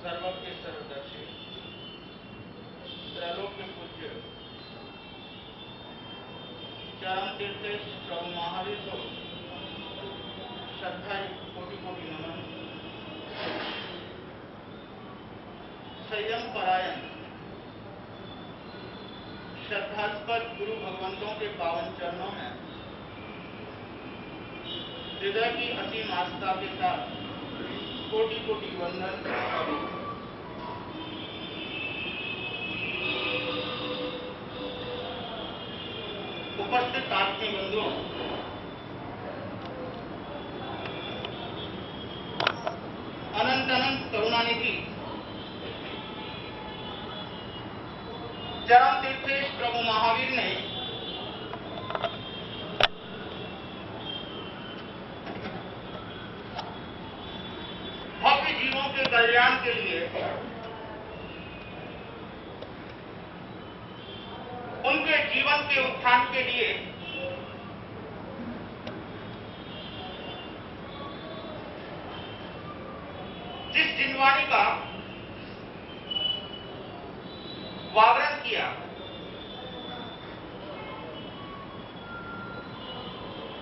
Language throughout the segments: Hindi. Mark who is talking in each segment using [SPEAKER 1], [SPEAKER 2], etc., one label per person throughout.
[SPEAKER 1] सर्वज्ञ सर्वदर्शी त्रैलोक के पूज्य चरम तीर्थेश प्रभु महावीर को श्रद्धा कोटि कोटि नमन। संयम परायण श्रद्धास्पद गुरु भगवंतों के पावन चरणों में हृदय की असीम आस्था के साथ कोटि कोटि वंदन। उपस्थित आत्मीय बंधुओं, अनंत अनंत करुणानिधि चरम तीर्थेश प्रभु महावीर ने भव्य जीवों के कल्याण के लिए उनके जीवन के उत्थान के लिए जिस जिनवाणी का वावरण किया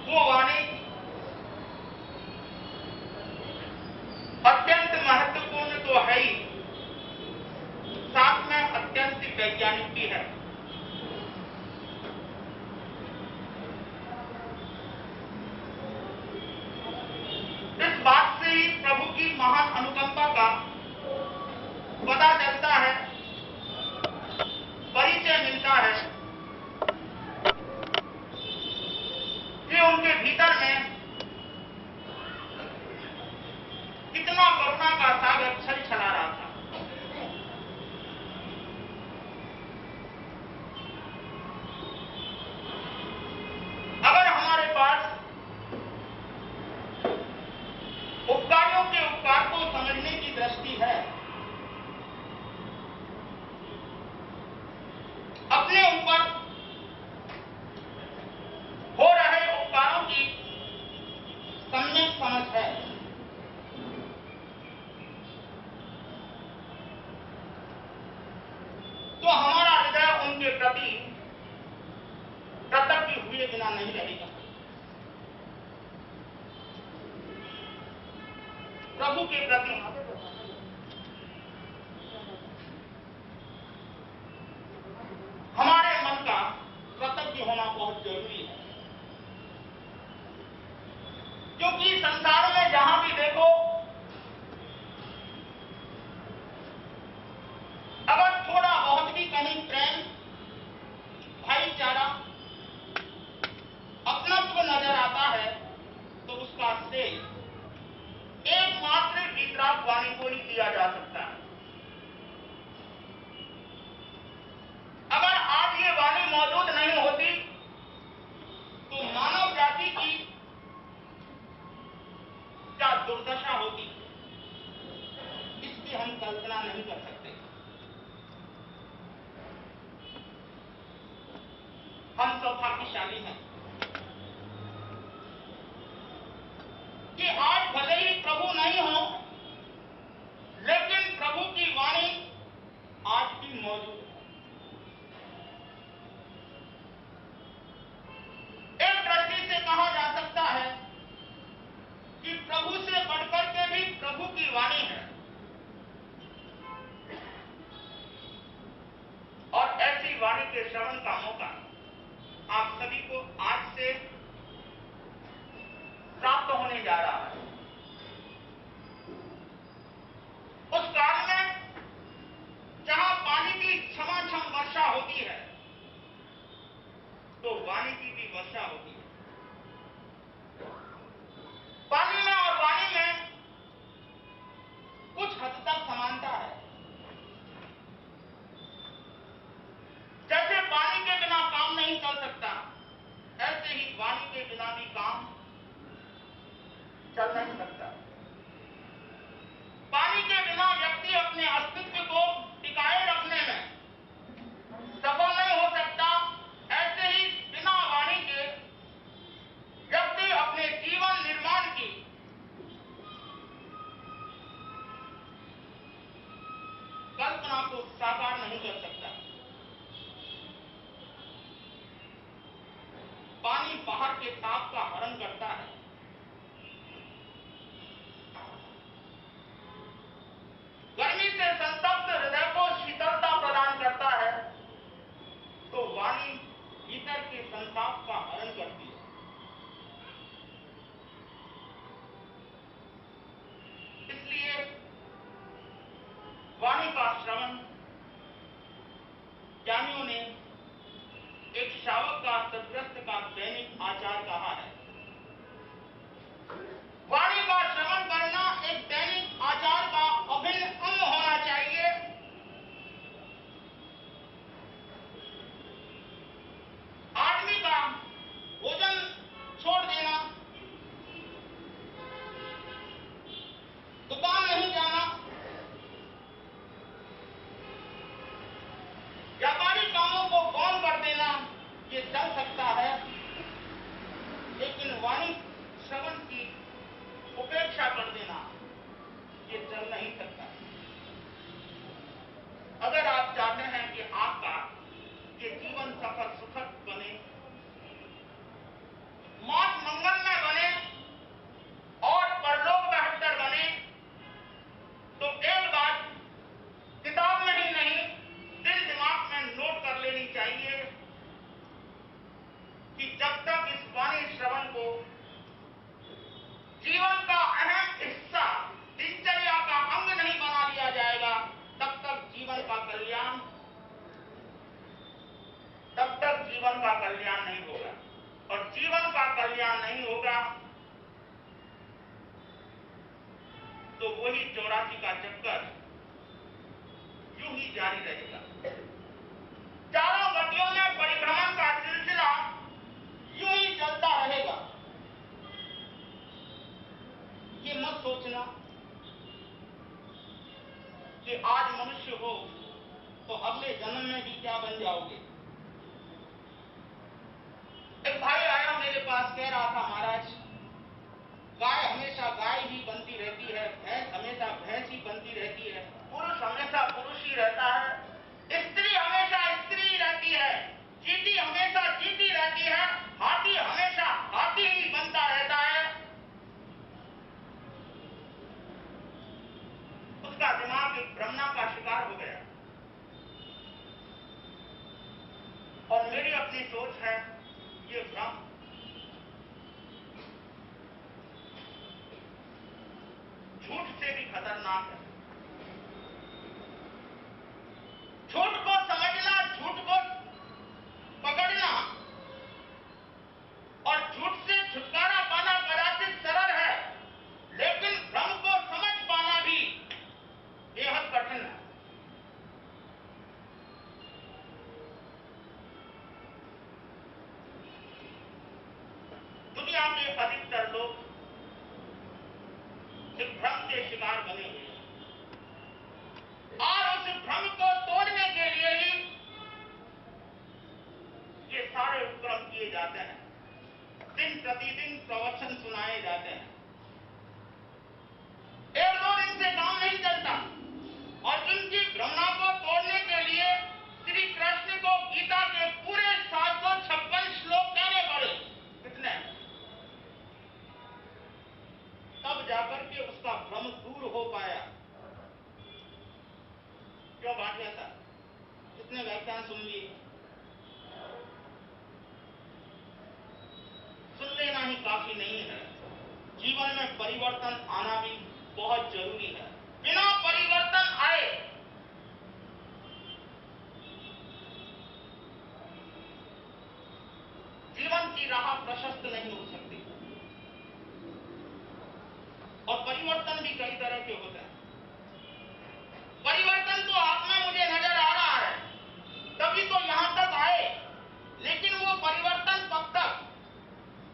[SPEAKER 1] वो वाणी अत्यंत महत्वपूर्ण तो है ही, साथ में अत्यंत वैज्ञानिक भी है। इस बात से ही प्रभु की महान अनुकंपा का पता चलता है, परिचय मिलता है कि उनके भीतर में कितना करुणा का सागर छल छला रहा था। अगर हमारे पास उपकारियों के उपकार को समझने की दृष्टि है, अपने ऊपर हो रहे उपकारों की सम्यक समझ है, तो हमारा हृदय उनके प्रति कृतज्ञ हुए बिना नहीं रहेगा। प्रभु के प्रति हमारे मन का कृतज्ञ होना बहुत जरूरी है, क्योंकि संसार में जहां भी देखो, अगर थोड़ा बहुत भी कहीं प्रेम, भाईचारा, अपनत्व नजर आता है तो उसका श्रेय एकमात्र वितराग वाणी को ही दिया जा सकता है। अगर आज ये वाणी मौजूद नहीं होती तो मानव जाति की क्या दुर्दशा होती, इसकी हम कल्पना नहीं कर सकते। हम सौभाग्यशाली हैं कि आज भले ही प्रभु नहीं हो, लेकिन प्रभु की वाणी आज भी मौजूद है। एक दृष्टि से कहा जा सकता है कि प्रभु से बढ़कर के भी प्रभु की वाणी है, और ऐसी वाणी के श्रवण का मौका आप सभी को आज से प्राप्त होने जा रहा है। उस काल में जहां पानी की छमाछम वर्षा होती है, तो वाणी की भी वर्षा होती है। पानी में और वाणी में कल्पना को साकार नहीं कर सकता। पानी बाहर के ताप का हरण करता है, गर्मी से संतप्त हृदय को शीतलता प्रदान करता है, तो वाणी भीतर के संताप का हरण करती है। इसलिए वाणी का श्रवण ज्ञानियों ने एक शावक का सदग्रस्त का दैनिक आचार कहा है। वाणी का श्रवण करना एक दैनिक आचार का अभिन्न अंग होना चाहिए। आदमी का भोजन छोड़ देना, दुकान नहीं जाना, व्यापारी कामों को गौण कर देना, ये चल सकता है, लेकिन वाणी श्रवण की उपेक्षा कर देना ये चल नहीं सकता। अगर आप चाहते हैं कि आपका ये जीवन सफल सुखद बने, मौत मंगलमय बने और परलोक बेहतर बने, तो एक बात किताब में ही नहीं दिल दिमाग में नोट कर लेनी चाहिए कि जब तक इस वाणी श्रवण को जीवन का अहम हिस्सा, दिनचर्या का अंग नहीं बना लिया जाएगा, तब तक जीवन का कल्याण नहीं होगा। और जीवन का कल्याण नहीं होगा तो वही 84 का चक्कर यूं ही जारी रहेगा। चारों गतियों में परिभ्रमण का सिलसिला यूं ही चलता रहेगा। ये मत सोचना कि आज मनुष्य हो तो अगले जन्म में भी क्या बन जाओगे। एक भाई आया मेरे पास, कह रहा था महाराज गाय हमेशा गाय ही बनती रहती है, भैंस हमेशा भैंस ही बनती रहती है, पुरुष हमेशा पुरुष ही रहता है, स्त्री हमेशा स्त्री रहती है, चींटी हमेशा चींटी रहती है, हाथी हमेशा हाथी ही बनता रहता है। उसका दिमाग एक भ्रमणा का शिकार हो गया। और मेरी अपनी सोच है ये भ्रम झूठ से भी खतरनाक है। झूठ को समझना, झूठ को पकड़ना और झूठ से छुटकारा पाना कदाचित सरल है, लेकिन भ्रम को समझ पाना भी बेहद कठिन है। दुनिया के अधिकतर लोग इस भ्रम के शिकार बने हुए हैं और उस भ्रम को तोड़ने के लिए ही ये सारे उपक्रम किए जाते हैं, दिन प्रतिदिन प्रवचन सुनाए जाते हैं। एक दो दिन से काम नहीं चलता और इनकी भ्रमणा को तोड़ने के लिए श्री कृष्ण को गीता के पूरे 756 श्लोक कहने पड़े। कितने? तब जाकर के उसका भ्रम दूर हो पाया। क्यों भाटिया था? कितने व्याख्यान सुन लिए? सुन लेना ही काफी नहीं है, जीवन में परिवर्तन आना भी बहुत जरूरी है। बिना परिवर्तन आए जीवन की राह प्रशस्त नहीं हो सकती। और परिवर्तन भी कई तरह के होते हैं। परिवर्तन तो आप में मुझे नजर आ रहा है, तभी तो यहां तक आए, लेकिन वो परिवर्तन कब तक?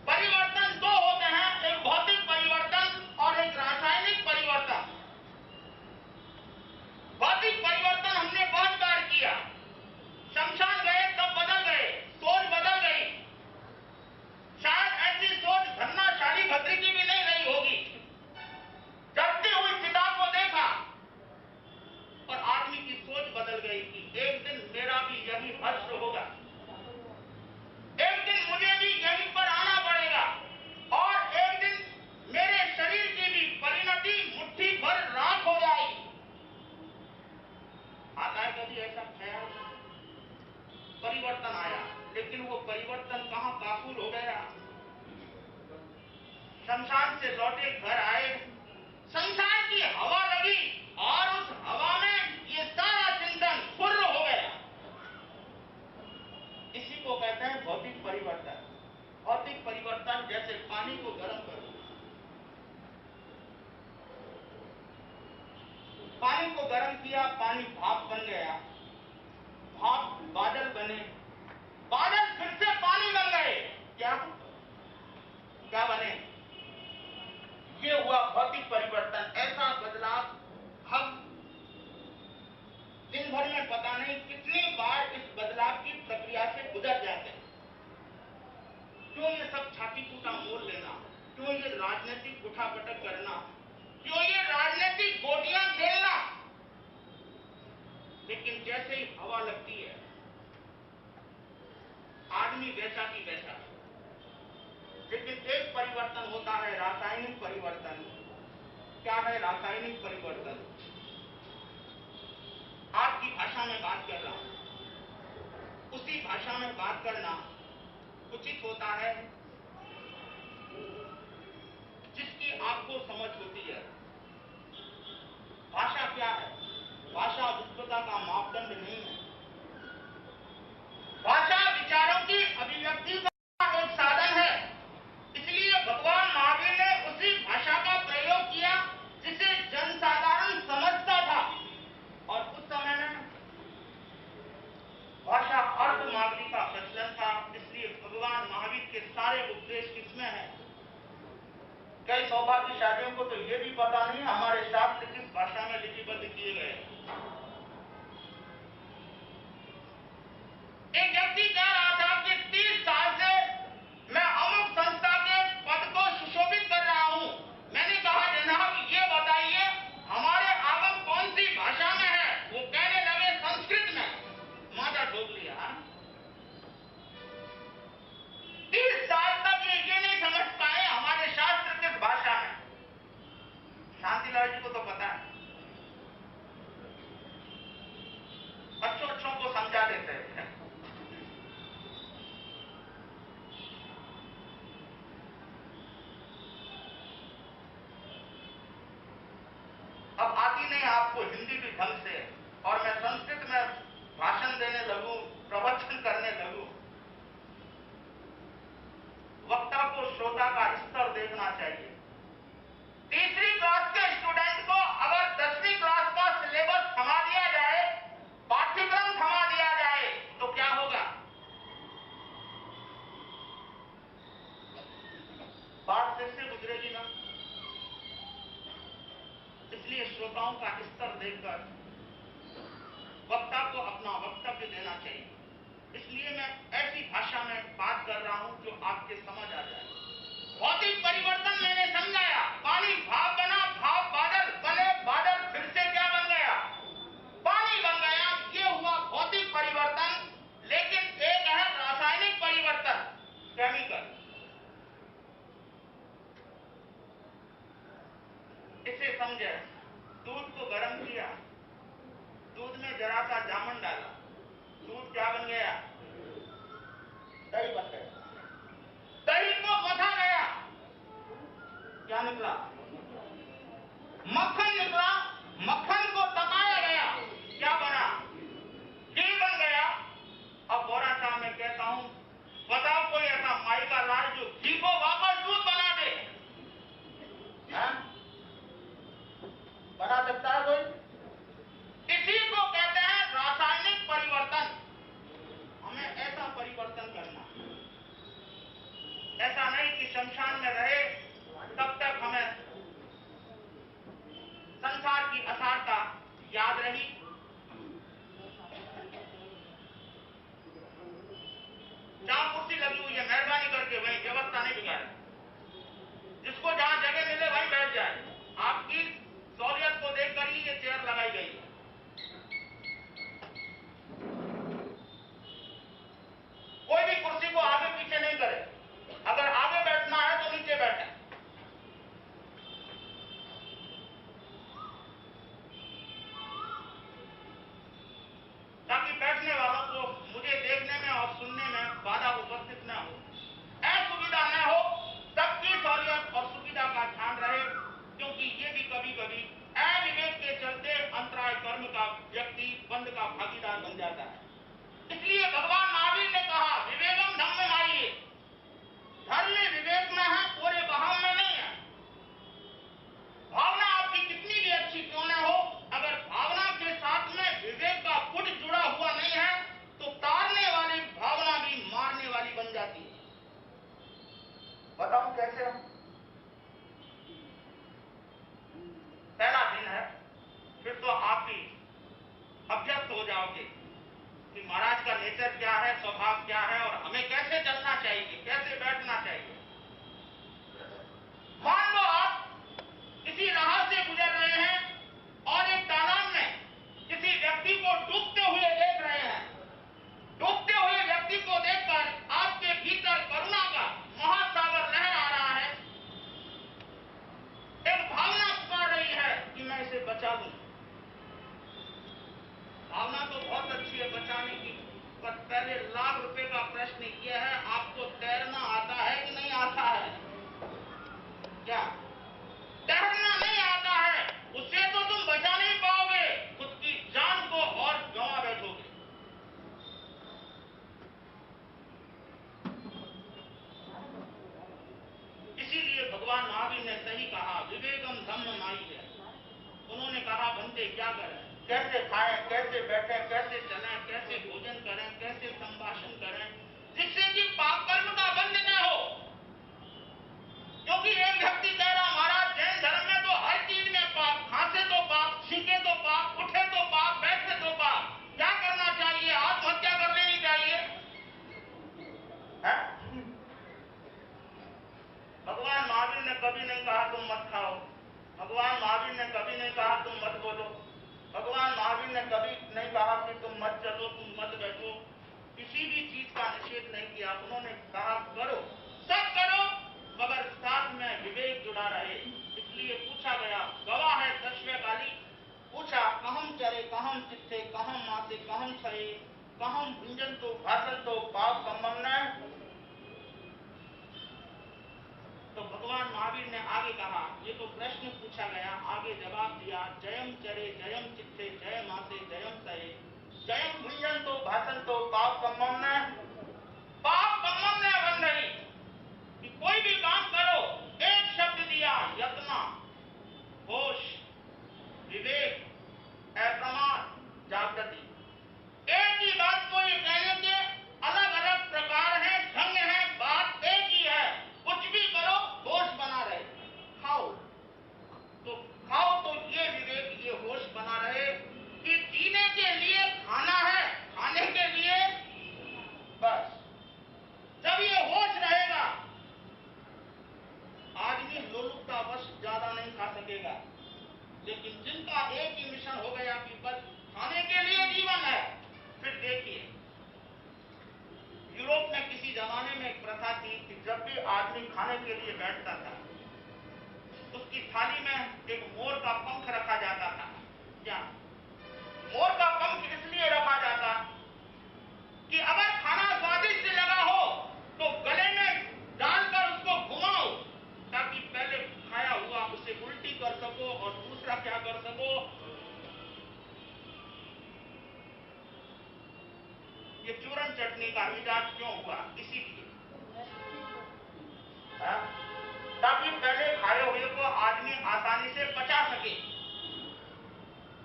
[SPEAKER 1] परिवर्तन दो होते हैं, एक भौतिक परिवर्तन और एक रासायनिक परिवर्तन। भौतिक परिवर्तन हमने बहुत बार किया, शमशान गए तब बदल गए, सोच बदल गई। शायद ऐसी सोच धन्नाशाली भद्री की भी नहीं रही होगी। चलते शमशान से लौटे घर आए, संसार की हवा लगी और उस हवा में ये सारा चिंतन फुर्र हो गया। इसी को कहते हैं भौतिक परिवर्तन। भौतिक परिवर्तन जैसे पानी को गर्म करो, पानी को गर्म किया, पानी भाप बन गया, भाप बादल बने, बादल फिर से पानी बन गए। क्या बने? ये हुआ भौतिक परिवर्तन। ऐसा बदलाव हम दिन भर में पता नहीं कितनी बार इस बदलाव की प्रक्रिया से गुजर जाते हैं। क्यों ये सब छाती कूटा मोल लेना? क्यों ये राजनीतिक उठापटक करना? क्यों ये राजनीतिक गोटियां खेलना? लेकिन जैसे ही हवा लगती है, आदमी वैसा की वैसा। लेकिन एक परिवर्तन होता है, रासायनिक परिवर्तन। क्या है रासायनिक परिवर्तन? आपकी भाषा में बात कर रहा हूं, उसी भाषा में बात करना उचित होता है जिसकी आपको समझ होती है। भाषा क्या है? भाषा विद्वता का मापदंड नहीं है। भाषा विचारों की अभिव्यक्ति का एक साधन है। इसलिए भगवान महावीर ने उसी भाषा का प्रयोग किया जिसे जनसाधारण समझता था। और उस समय में भाषा अर्थ मागने का प्रचलन था। इसलिए भगवान महावीर के सारे उपदेश किसमें है? कई सौभाग्यशालियों को तो ये भी पता नहीं हमारे शास्त्र किस भाषा में लिपिबद्ध किए गए। एक व्यक्ति कह रहा था कि 30 साल से मैं अमुक संस्था के पद को सुशोभित कर रहा हूं। मैंने कहा जनाब ये बताइए हमारे आगम कौन सी भाषा में है? वो कहने लगे संस्कृत में। माथा ठोक लिया। 30 साल तक ये नहीं समझ पाए हमारे शास्त्र किस भाषा में। शांतिलाल जी को तो पता है, बच्चों को समझा देते हैं। अब आती नहीं आपको हिंदी भी ढंग से, और मैं संस्कृत में भाषण देने लगूं, प्रवचन करने लगूं। वक्ता को श्रोता का स्तर देखना चाहिए। तीसरी क्लास के स्टूडेंट को अगर 10वीं क्लास का सिलेबस थमा दिया जाए, पाठ्यक्रम थमा दिया जाए, तो क्या होगा? बात फिर से गुजरेगी ना। इसलिए श्रोताओं का स्तर देखकर वक्ता को अपना वक्तव्य देना चाहिए। इसलिए मैं ऐसी भाषा में बात कर रहा हूं जो आपके समझ आ जाए। भौतिक परिवर्तन मैंने समझाया। पानी भाप बना, भाप बादल बने, बादल फिर से क्या बन गया? पानी बन गया। ये हुआ भौतिक परिवर्तन। लेकिन एक है रासायनिक परिवर्तन, केमिकल। इसे समझे। दूध को गर्म किया, दूध में जरा सा जामुन डाला, दूध क्या बन गया? दही बन गया। दही को मथा गया, क्या निकला? मक्खन निकला। मक्खन को पकाया गया, क्या बना? घी बन गया। अब बोरा साहब मैं कहता हूं, बताओ कोई ऐसा माई का लाल जो घी को वापस दूध बना दे? बना सकता है कोई? इसी को कहते हैं रासायनिक परिवर्तन। हमें ऐसा परिवर्तन करना, ऐसा नहीं कि शमशान में रहे तब तक हमें संसार की असारता याद रही। जहां कुर्सी लगी हुई है मेहरबानी करके वहीं व्यवस्था नहीं बिगाड़े। जिसको जहां जगह मिले वहीं बैठ जाए। आपकी सहूलियत को देखकर ही ये चेयर लगाई गई है। कोई भी कुर्सी को आगे पीछे नहीं करे। अगर आगे बैठना है तो नीचे बैठे। ताकि बैठने वालों को मुझे देखने में और सुनने में बाधा उपस्थित न हो, असुविधा न हो, सबकी सहूलियत और नेचर क्या है, स्वभाव क्या है और हमें कैसे चलना चाहिए, कैसे बैठना चाहिए। मान लो आप किसी राह से गुजर रहे हैं और एक तालाब में किसी व्यक्ति को डूबते हुए देख रहे हैं। डूबते हुए व्यक्ति को देखकर आपके भीतर करुणा का महासागर लहर आ रहा है। एक भावना पुकार रही है कि मैं इसे बचा लूं। भावना तो बहुत अच्छी है बचाने की, पर पहले लाख रुपए का प्रश्न यह है, आपको तैरना आता है कि नहीं आता है? क्या तैरना नहीं आता है, उससे तो तुम बचा नहीं पाओगे, खुद की जान को और गंवा बैठोगे। इसीलिए भगवान महावीर ने सही कहा, विवेकम धम्म माई है। उन्होंने कहा बनते क्या करें, कैसे खाएं, कैसे बैठें, कैसे चलें, कैसे भोजन करें, कैसे संभाषण करें, जिससे कि पाप कर्म का बंध न हो। क्योंकि एक व्यक्ति कह रहा महाराज जैन धर्म में तो हर चीज में पाप, खांसे तो पाप, छींके तो पाप, उठे तो पाप, बैठे तो पाप, क्या करना चाहिए? आत्महत्या कर लेनी चाहिए है? भगवान महावीर ने कभी नहीं कहा तुम मत खाओ, भगवान महावीर ने कभी नहीं कहा तुम मत बोलो, भगवान महावीर ने कभी नहीं कहा कि तुम मत चलो, तुम मत बैठो, किसी भी चीज का निषेध नहीं किया। उन्होंने कहा करो, सब करो, मगर साथ में विवेक जुड़ा रहे। इसलिए पूछा गया, गवाह है दशवे काली, पूछा कहम चरे कहम चित्ते कहम मासे कहम छये कहम भुंजन तो भाषण तो पाप कमम न। तो भगवान महावीर ने आगे कहा, ये तो प्रश्न पूछा गया, आगे जवाब दिया, जयम चरे जयम चित्ते जय मासे जयम सहे जयम भुंजन तो भाषण तो पाप कमम न। पाप कमम न बन रही कि कोई भी काम करो, एक शब्द दिया, यत्न, होश, विवेक, अप्रमाद, जागृति। एक ही बात को ये कहने के अलग अलग प्रकार हैं, ढंग हैं, बात एक ही है। कुछ भी करो होश बना रहे। खाओ तो ये विवेक, ये होश बना रहे कि जीने के लिए खाना है, खाने के लिए बस। जब ये होश रहेगा, आदमी लोलुपतावश ज्यादा नहीं खा सकेगा। लेकिन जिनका एक ही मिशन हो गया कि बस खाने के लिए जीवन है, फिर देखिए यूरोप में किसी जमाने में एक प्रथा थी कि जब भी आदमी खाने के लिए बैठता था, उसकी थाली में एक मोर का पंख रखा जाता था। क्या मोर का पंख इसलिए रखा जाता कि अगर खाना स्वादिष्ट लगा हो तो गले में डालकर उसको घुमाओ, ताकि पहले खाया हुआ उसे उल्टी कर सको और दूसरा क्या कर सको। ये चूरन चटनी का इजाद क्यों हुआ? इसीलिए ताकि पहले खाए हुए को आदमी आसानी से पचा सके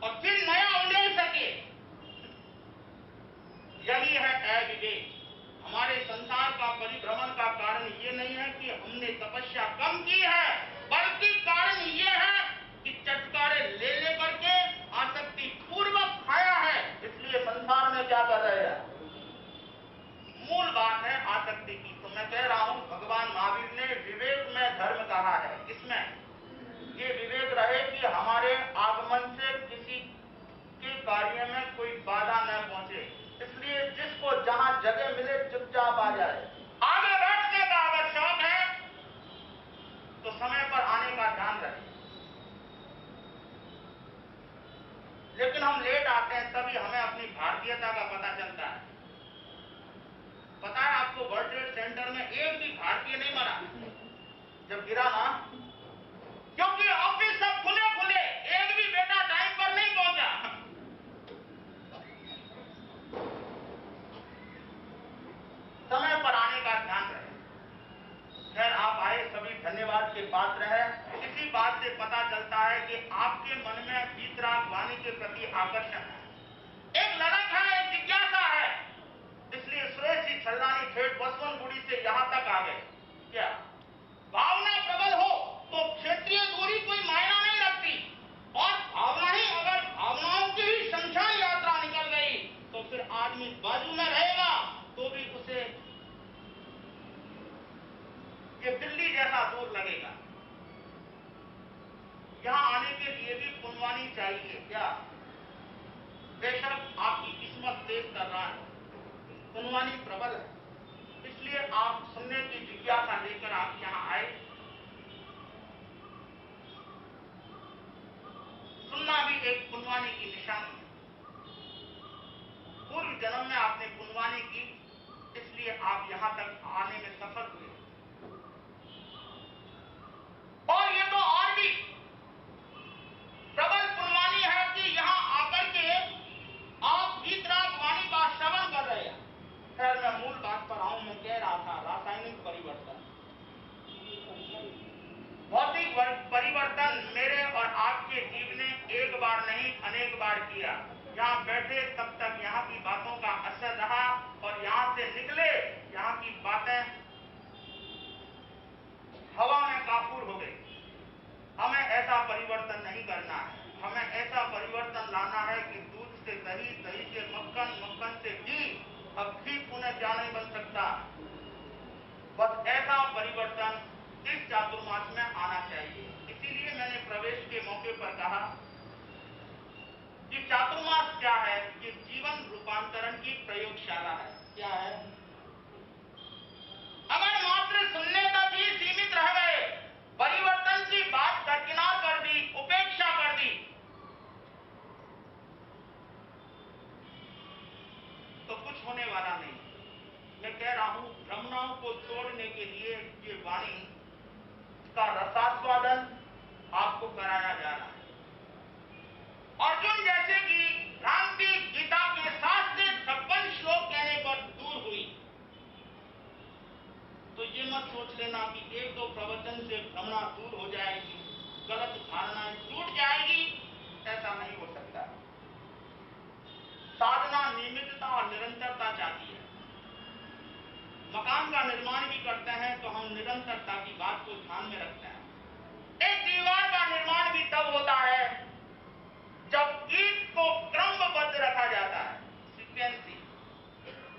[SPEAKER 1] और फिर नया उंडेल सके। यही है अविवेक। हमारे संसार का परिभ्रमण का कारण ये नहीं है कि हमने तपस्या कम की है, बल्कि कारण ये है कि चटकारे ले लेकर के आसक्ति पूर्वक खाया है। इसलिए संसार में क्या कर रहे हैं? मूल बात है आसक्ति की। तो मैं कह रहा हूं भगवान महावीर ने विवेक में धर्म कहा है। इसमें ये विवेक रहे कि हमारे आगमन से किसी के कार्य में कोई बाधा न पहुंचे। इसलिए जिसको जहां जगह मिले चुपचाप आ जाए। आगे बैठने का अगर शौक है तो समय पर आने का ध्यान रहे। लेकिन हम लेट आते हैं, तभी हमें अपनी भारतीयता का पता चलता है। पता है आपको, वर्ल्ड ट्रेड सेंटर में एक भी भारतीय नहीं मरा जब गिरा ना, क्योंकि ऑफिस सब खुले खुले, एक भी बेटा टाइम पर नहीं पहुंचा। समय पर आने का ध्यान रहे। खैर आप आए, सभी धन्यवाद के पात्र हैं। इसी बात से पता चलता है कि आपके मन में वीतराग वाणी के प्रति आकर्षण है, एक ललक है, एक जिज्ञासा है। इसलिए सुरेश जी छल्लानी ठेठ बसवनगुड़ी से यहां तक आ गए। क्या भावना प्रबल हो तो क्षेत्रीय दूरी कोई मायना नहीं रखती, और भावना ही, अगर भावनाओं की ही शमशान यात्रा निकल गई तो फिर आदमी बाजू में रहेगा पुनवानी प्रबल है, इसलिए आप सुनने की जिज्ञासा लेकर आप यहाँ आए। सुनना भी एक पुनवानी की निशानी है। पूर्व जन्म में आपने पुनवानी की, इसलिए आप यहां तक आने में सफल हुए। और ये तो और भी प्रबल पुनवानी है कि यहां आकर के आप वीतराग वाणी का श्रवण कर रहे हैं। खैर, मैं मूल बात पर आऊं। मैं कह रहा था रासायनिक परिवर्तन, भौतिक परिवर्तन मेरे और आपके जीव ने एक बार नहीं अनेक बार किया। यहाँ बैठे तब तक यहाँ की बातों का असर रहा और यहाँ से निकले यहाँ की बातें हवा में काफूर हो गई। हमें ऐसा परिवर्तन नहीं करना है। हमें ऐसा परिवर्तन लाना है कि दूध से दही, दही से मक्खन, मक्खन से घी। अब घी पुनः क्या नहीं बन सकता। बस ऐसा परिवर्तन इस चातुर्मास में आना चाहिए। इसीलिए मैंने प्रवेश के मौके पर कहा कि चातुर्मास क्या है? ये जीवन रूपांतरण की प्रयोगशाला है। क्या है? अगर मात्र सुनने तक ही सीमित रह गए, परिवर्तन की बात दरकिनार कर दी, उपेक्षा कर दी, तो कुछ होने वाला नहीं। मैं कह रहा हूं, भ्रमणाओं को छोड़ने के लिए ये वाणी का रसास्वादन आपको कराया जा रहा है। अर्जुन जैसे कि भ्रांति गीता के 7 से 56 श्लोक कहने पर दूर हुई, तो ये मत सोच लेना कि एक दो प्रवचन से भ्रमणा दूर हो जाएगी, गलत धारणाएं टूट जाएगी। ऐसा नहीं हो सकता। साधना नियमितता और निरंतरता चाहती है। मकान का निर्माण भी करते हैं तो हम निरंतरता की बात को ध्यान में रखते हैं। एक दीवार का निर्माण भी तब होता है जब ईंट को क्रमबद्ध रखा जाता है, सीक्वेंसी।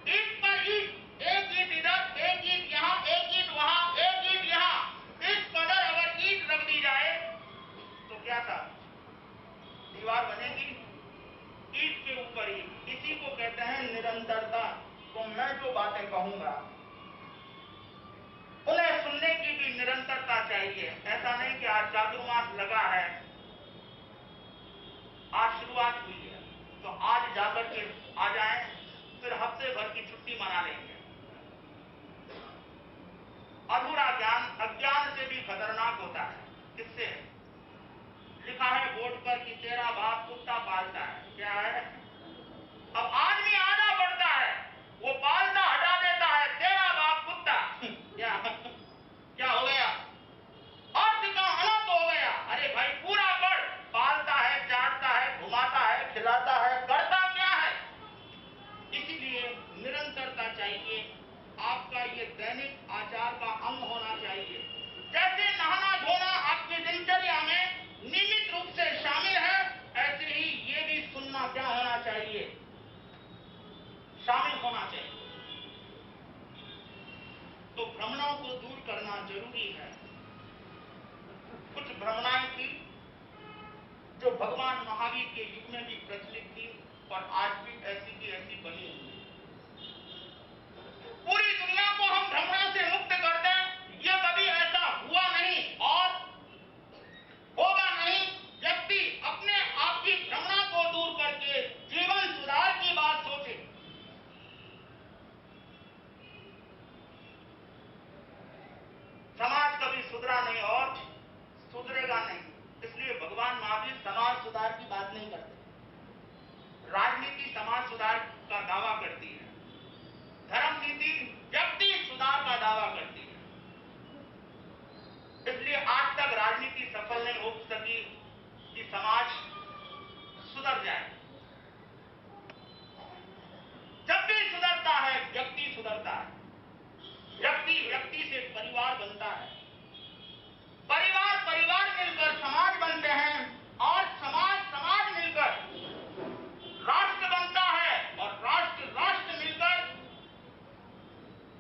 [SPEAKER 1] ईंट पर ईंट, एक ईंट इधर, एक ईंट यहाँ, एक ईंट वहां, एक ईंट यहाँ, इस कदर अगर ईंट रख दी जाए तो क्या था? दीवार बनेगी ईंट के ऊपर ही। इसी को कहते हैं निरंतरता। तो मैं जो बातें कहूंगा उन्हें सुनने की भी निरंतरता चाहिए। ऐसा नहीं कि आज चातुर्मास लगा है, आज शुरुआत हुई है तो आज जाकर के आ जाएं, फिर हफ्ते भर की छुट्टी मना लेंगे। अधूरा ज्ञान अज्ञान से भी खतरनाक होता है। किससे? लिखा है बोर्ड पर कि तेरा बाप कुत्ता पालता है। क्या है? अब आदमी आना पड़ता है, वो पालता हटा देता है, तेरा बाप कुत्ता। क्या हो गया? अर्थ का अनंत हो गया। अरे भाई, पूरा कर। पालता है, चाटता है, घुमाता है, खिलाता है, करता क्या है? इसीलिए निरंतरता चाहिए। आपका ये दैनिक आचार का अंग होना चाहिए। जैसे नहाना धोना आपकी दिनचर्या में नियमित रूप से शामिल है, ऐसे ही ये भी सुनना क्या होना चाहिए? शामिल होना चाहिए। तो भ्रमणाओं को दूर करना जरूरी है। कुछ भ्रमणाएं थी जो भगवान महावीर के युग में भी प्रचलित थी और आज भी ऐसी की ऐसी बनी हुई है। पूरी दुनिया को हम भ्रमणा से मुक्त कर दें, यह कभी ऐसा हुआ नहीं और होगा नहीं। व्यक्ति अपने आप की भ्रमणा को दूर करके जीवन सुधार की बात सोचे। समाज कभी सुधरा नहीं और सुधरेगा नहीं। इसलिए भगवान महावीर समाज सुधार की बात नहीं करते। राजनीति समाज सुधार का दावा करती है, धर्म नीति व्यक्ति सुधार का दावा करती है। इसलिए आज तक राजनीति सफल नहीं हो सकी कि समाज सुधर जाए। जब भी सुधरता है व्यक्ति सुधरता है। व्यक्ति व्यक्ति से परिवार बनता है, परिवार परिवार मिलकर समाज बनते हैं और समाज समाज मिलकर राष्ट्र बनता है और राष्ट्र राष्ट्र मिलकर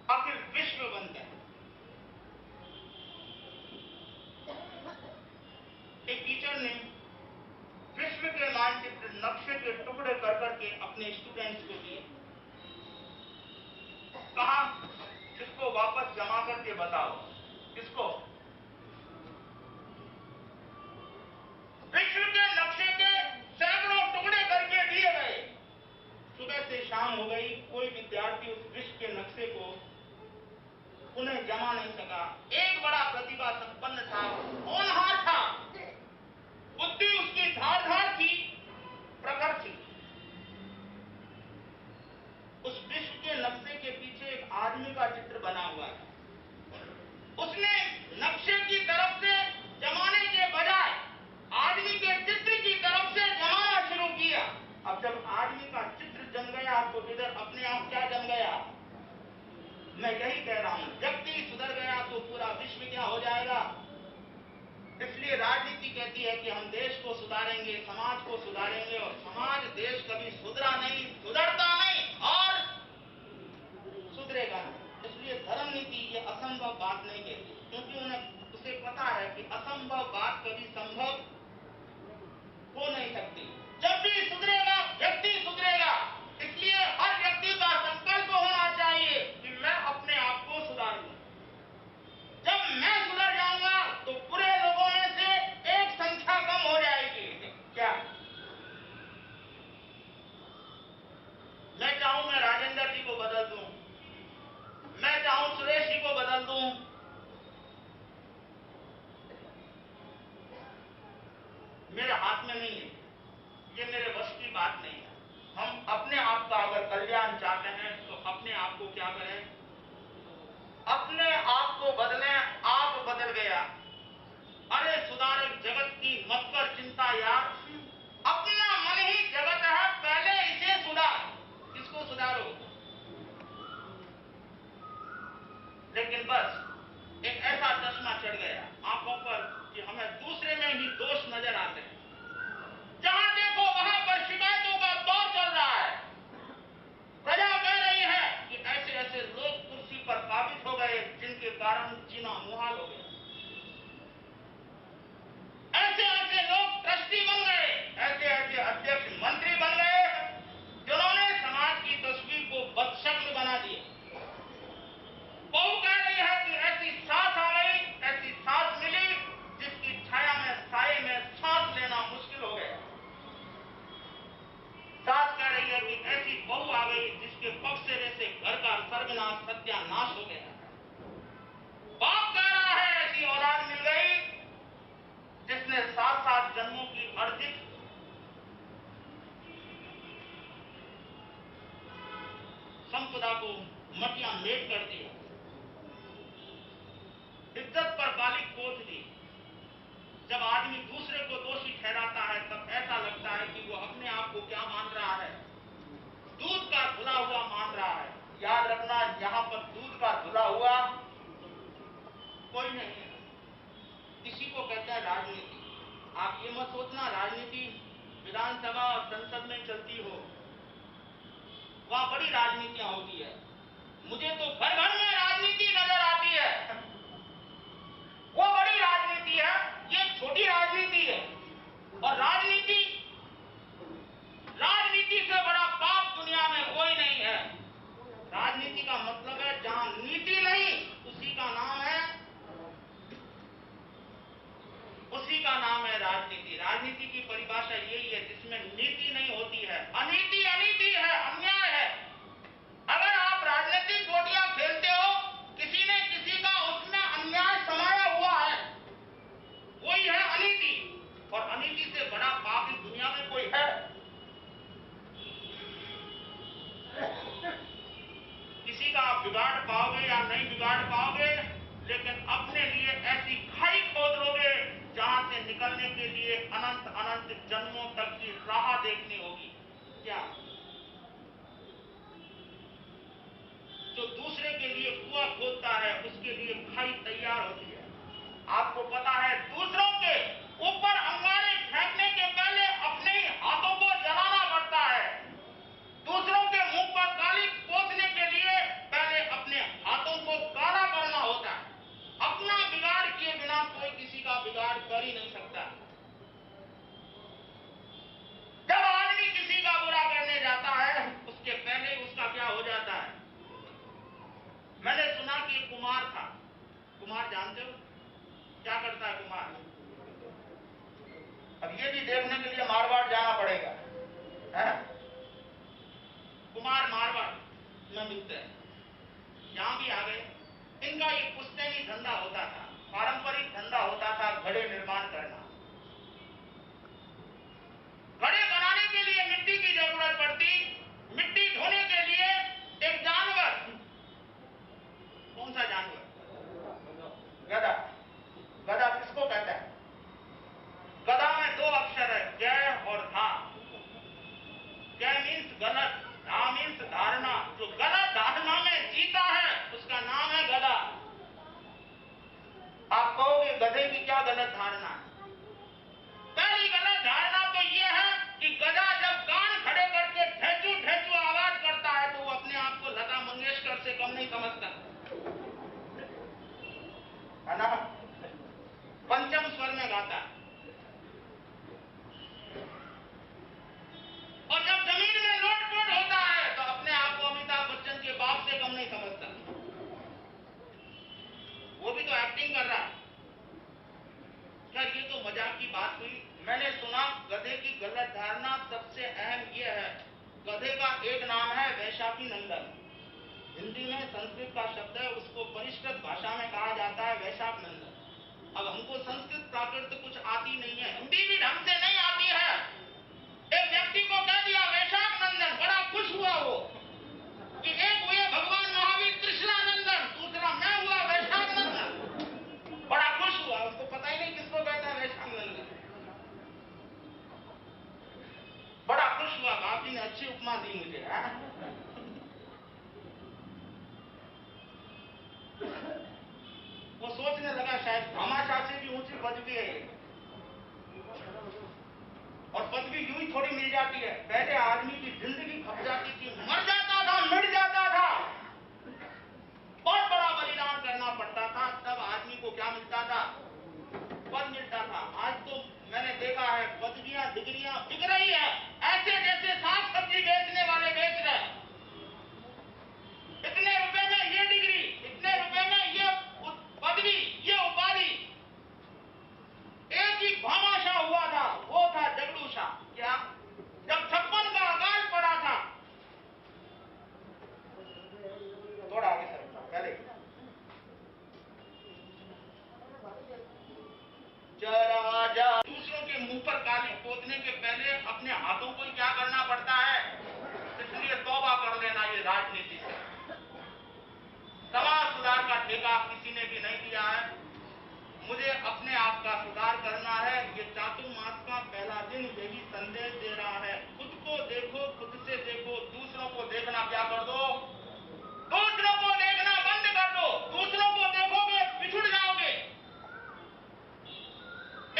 [SPEAKER 1] अखिल विश्व बनते हैं। एक टीचर ने विश्व के मानचित्र नक्शे के टुकड़े कर करके अपने स्टूडेंट्स को दिए। कहा, इसको वापस जमा करके बताओ। किसको? विश्व के नक्शे के सैकड़ों टुकड़े करके दिए गए। सुबह से शाम हो गई, कोई विद्यार्थी उस विश्व के नक्शे को उन्हें जमा नहीं सका। एक बड़ा प्रतिभा संपन्न था, होनहार था, बुद्धि उसकी धार थी, प्रखर थी। उस विश्व के नक्शे के पीछे एक आदमी का चित्र बना हुआ है। उसने नक्शे की तरफ से जमाने के बजाय आदमी के चित्र की तरफ से जमाना शुरू किया। अब जब आदमी का चित्र जम गया तो इधर अपने आप क्या जम गया? मैं यही कह रहा हूं, व्यक्ति सुधर गया तो पूरा विश्व क्या हो जाएगा। इसलिए राजनीति कहती है कि हम देश को सुधारेंगे, समाज को सुधारेंगे, और समाज देश कभी सुधरा नहीं, सुधरता नहीं और सुधरेगा नहीं। इसलिए धर्म नीति ये असंभव बात नहीं कहती, क्योंकि उसे पता है कि असंभव बात कभी संभव हो नहीं सकती। जब भी सुधरेगा व्यक्ति सुधरेगा। इसलिए हर व्यक्ति का संकल्प होना चाहिए कि मैं अपने आप को सुधारूं। जब मैं सुधर जाऊंगा तो पूरे लोगों में से एक संख्या कम हो जाएगी। क्या मैं चाहूं मैं राजेंद्र जी को बदल दूं, मैं चाहूं सुरेश जी को बदल दूं, मेरे हाथ में नहीं है, ये मेरे वश की बात नहीं है। हम अपने आप का अगर कल्याण चाहते हैं तो अपने आप को क्या करें? अपने आप को बदलें। आप बदल गया, अरे सुधारक जगत की मत कर चिंता यार, अपना मन ही जगत है, पहले इसे सुधार। किसको सुधारो? लेकिन बस एक ऐसा चश्मा चढ़ गया आंखों पर कि हमें दूसरे में ही दोष नजर आते हैं। जहां देखो वहां पर शिकायतों का दौर चल रहा है। प्रजा कह रही है कि ऐसे ऐसे लोग कुर्सी पर काबिज हो गए जिनके कारण जीना मुहाल हो गया। ऐसे ऐसे लोग ट्रस्टी बन गए, ऐसे ऐसे अध्यक्ष मंत्री बन गए जिन्होंने समाज की तस्वीर को बदशक्ल बना दिया। बहू कह रही है कि ऐसी सांस आ गई, ऐसी सांस मिली जिसकी छाया में साए में सांस लेना मुश्किल हो गया। सास कह रही है कि ऐसी बहू आ गई जिसके पक्षेरे से घर का सर्वनाश सत्यानाश हो गया। बाप कह रहा है ऐसी औलाद मिल गई जिसने 7-7 जन्मों की अर्जित संपदा को मटिया मेट कर दिया, इज्जत पर गाली पोत दी। जब आदमी दूसरे को दोषी ठहराता है तब ऐसा लगता है कि वो अपने आप को क्या मान रहा है? दूध का धुला हुआ मान रहा है। याद रखना, यहां पर दूध का धुला हुआ कोई नहीं है। इसी को कहते हैं राजनीति। आप ये मत सोचना राजनीति विधानसभा और संसद में चलती हो, वहां बड़ी राजनीतियां होती है। मुझे तो घर घर में राजनीति नजर आती है। वो बड़ी राजनीति है, ये छोटी राजनीति है। और राजनीति से बड़ा पाप दुनिया में कोई नहीं है। राजनीति का मतलब है जहां नीति नहीं उसी का नाम है राजनीति। राजनीति की परिभाषा यही है जिसमें नीति नहीं होती है। अनीति अनीति है, अन्याय है। अगर आप राजनीतिक गोटियां खेलते हो, किसी ने किसी का उसमें अन्याय समाया हुआ है, वही है अनीति। और अनीति से बड़ा पाप इस दुनिया में कोई है? किसी का आप बिगाड़ पाओगे या नहीं बिगाड़ पाओगे, लेकिन अपने लिए ऐसी खाई खोद लोगे जहां से निकलने के लिए अनंत अनंत जन्मों तक की राह देखनी होगी। क्या जो दूसरे के लिए कुआं खोदता है उसके लिए खाई तैयार होती है। आपको पता है दूसरों के ऊपर अंगारे फेंकने के पहले अपने ही हाथों को जलाना पड़ता है। दूसरों के मुंह पर काली पोंछने के लिए पहले अपने हाथों को काला करना होता है। अपना बिगाड़ किए बिना कोई किसी का बिगाड़ कर ही नहीं सकता। जब आदमी किसी का बुरा करने जाता है उसके पहले उसका क्या हो जाता है? ये भी देखने के लिए मारवाड़ जाना पड़ेगा, है? कुमार मारवाड़ में मिलते हैं, यहाँ भी आ गए। इनका एक पुश्तैनी धंधा होता था, पारंपरिक धंधा होता था घड़े निर्माण करना। घड़े बनाने के लिए मिट्टी की जरूरत पड़ती, मिट्टी धोने के लिए एक जानवर, कौन सा जानवर? गधा। गधा किसको कहता है? गधा में दो अक्षर है, जय और धा। जय मीन्स गलत, धा मीन्स धारणा। जो गलत धारणा में जीता है उसका नाम है गधा। आप कहोगे गधे की क्या गलत धारणा है? पहली गलत धारणा तो यह है कि गधा जब कान खड़े करके ढेंचू ढेंचू आवाज करता है तो वो अपने आप को लता मंगेशकर से कम नहीं समझता, है ना? पंचम स्वर में गाता है। और जब जमीन में लोटपोट होता है तो अपने आप को अमिताभ बच्चन के बाप से कम नहीं समझता। वो भी तो एक्टिंग कर रहा है। क्या ये तो मजाक की बात हुई? मैंने सुना गधे की गलत धारणा सबसे अहम यह है, गधे का एक नाम है वैशाखी नंदन। हिंदी में संस्कृत का शब्द है, उसको परिष्कृत भाषा में कहा जाता है वैशाख नंदन। अब हमको संस्कृत प्राकृत कुछ आती नहीं है, हिंदी भी ढंग से नहीं आती है। एक व्यक्ति को कह दिया वैशाख नंदन, बड़ा खुश हुआ वो कि एक हुए भगवान महावीर कृष्णानंदन, दूसरा मैं हुआ वैशाख नंदन। बड़ा खुश हुआ, उसको पता ही नहीं किसको कहता है वैशाख नंदन। बड़ा खुश हुआ, बाप जी ने अच्छी उपमा दी मुझे, है? वो सोचने लगा शायद भामाशाह से भी ऊंची पदवी है ये, और पदवी यूं ही थोड़ी मिल जाती है। पहले आदमी की जिंदगी खप जाती थी, मर जाता था, मिट जाता था, बहुत बड़ा बलिदान करना पड़ता था, तब आदमी को क्या मिलता था? पद मिलता था। आज तो मैंने देखा है पदवियां डिग्रियां बिक रही है, ऐसे जैसे साग सब्जी बेचने वाले बेच रहे हैं। इतने रुपए में ये डिग्री, इतने रुपए में ये पदवी, ये उपाधि। एक ही भामाशाह हुआ था, वो था जगड़ू शाह। क्या? जब 56 का अकाल पड़ा था, थोड़ा आगे सर, पहले जरा जा। दूसरों के मुंह पर काली पोतने के पहले अपने हाथों को ही क्या करना पड़ता है? इसलिए तौबा कर लेना ये राजनीति से। समाज सुधार का ठेका किसी ने भी नहीं दिया है। मुझे अपने आप का सुधार करना है। ये चातुर्मास का पहला दिन यही संदेश दे रहा है। खुद को देखो, खुद से देखो, दूसरों को देखना क्या कर दो? दूसरों को देखना बंद कर दो। दूसरों को देखोगे पिछड़ जाओगे।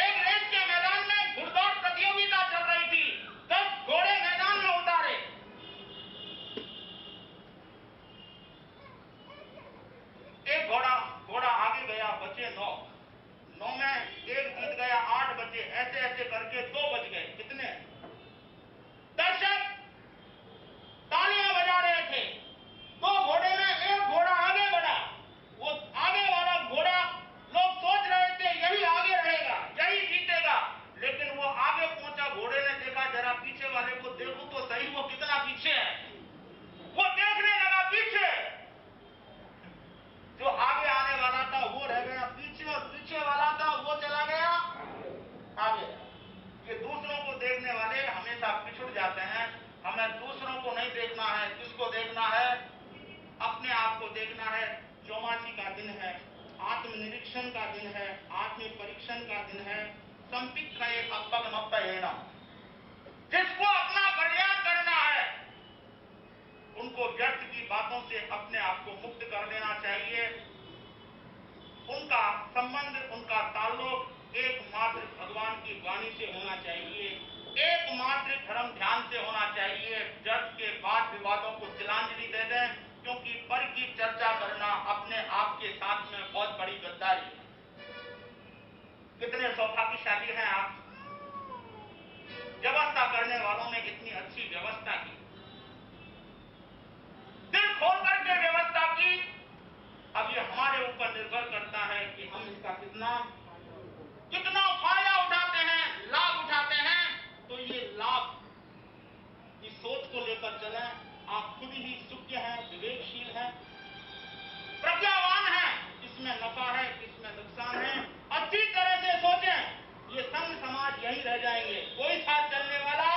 [SPEAKER 1] एक रेस के मैदान में घुड़दौड़ प्रतियोगिता चल रही थी, 10 घोड़े मैदान में उतारे। एक घोड़ा आगे गया, बचे 9 में एक जीत गया, 8 बचे। ऐसे ऐसे करके 2 बच गए। कितने? दर्शक तालियां बजा रहे थे। 2 घोड़े में एक घोड़ा आगे बढ़ा। वो आगे वाला घोड़ा, लोग सोच रहे थे यही आगे रहेगा, यही जीतेगा, लेकिन वो आगे पहुंचा। घोड़े ने देखा जरा पीछे वाले को देखूं तो सही, वो कितना पीछे है। वो देखने लगा पीछे, जो आगे आने वाला था वो रह गया पीछे, और पीछे वाला था वो चला गया आगे। ये दूसरों को देखने वाले हमेशा पिछड़ जाते हैं। हमें दूसरों को नहीं देखना है। किसको देखना है? अपने आप को देखना है। चौमासी का दिन है, आत्मनिरीक्षण का दिन है, आत्म परीक्षण का दिन है। संपिक्षये अपगमप्ययेन, जिसको अपना कल्याण करना है उनको व्यर्थ की बातों से अपने आप को मुक्त कर देना चाहिए। उनका संबंध, उनका ताल्लुक एकमात्र भगवान की वाणी से होना चाहिए, एकमात्र धर्म ध्यान से होना चाहिए। व्यर्थ के वाद विवादों को तिलांजलि दे दें, क्योंकि पर की चर्चा करना अपने आप के साथ में बहुत बड़ी गद्दारी है। कितने सौभाग्यशाली हैं आप, व्यवस्था करने वालों ने इतनी अच्छी व्यवस्था की, दिल खोल करके व्यवस्था की। अब ये हमारे ऊपर निर्भर करता है कि हम इसका कितना फायदा उठाते हैं, लाभ उठाते भी ही सूक्ष्म है, विवेकशील है, प्रज्ञावान है, किसमें नफा है, किसमें नुकसान है, अच्छी तरह से सोचें। ये संघ समाज यही रह जाएंगे, कोई साथ चलने वाला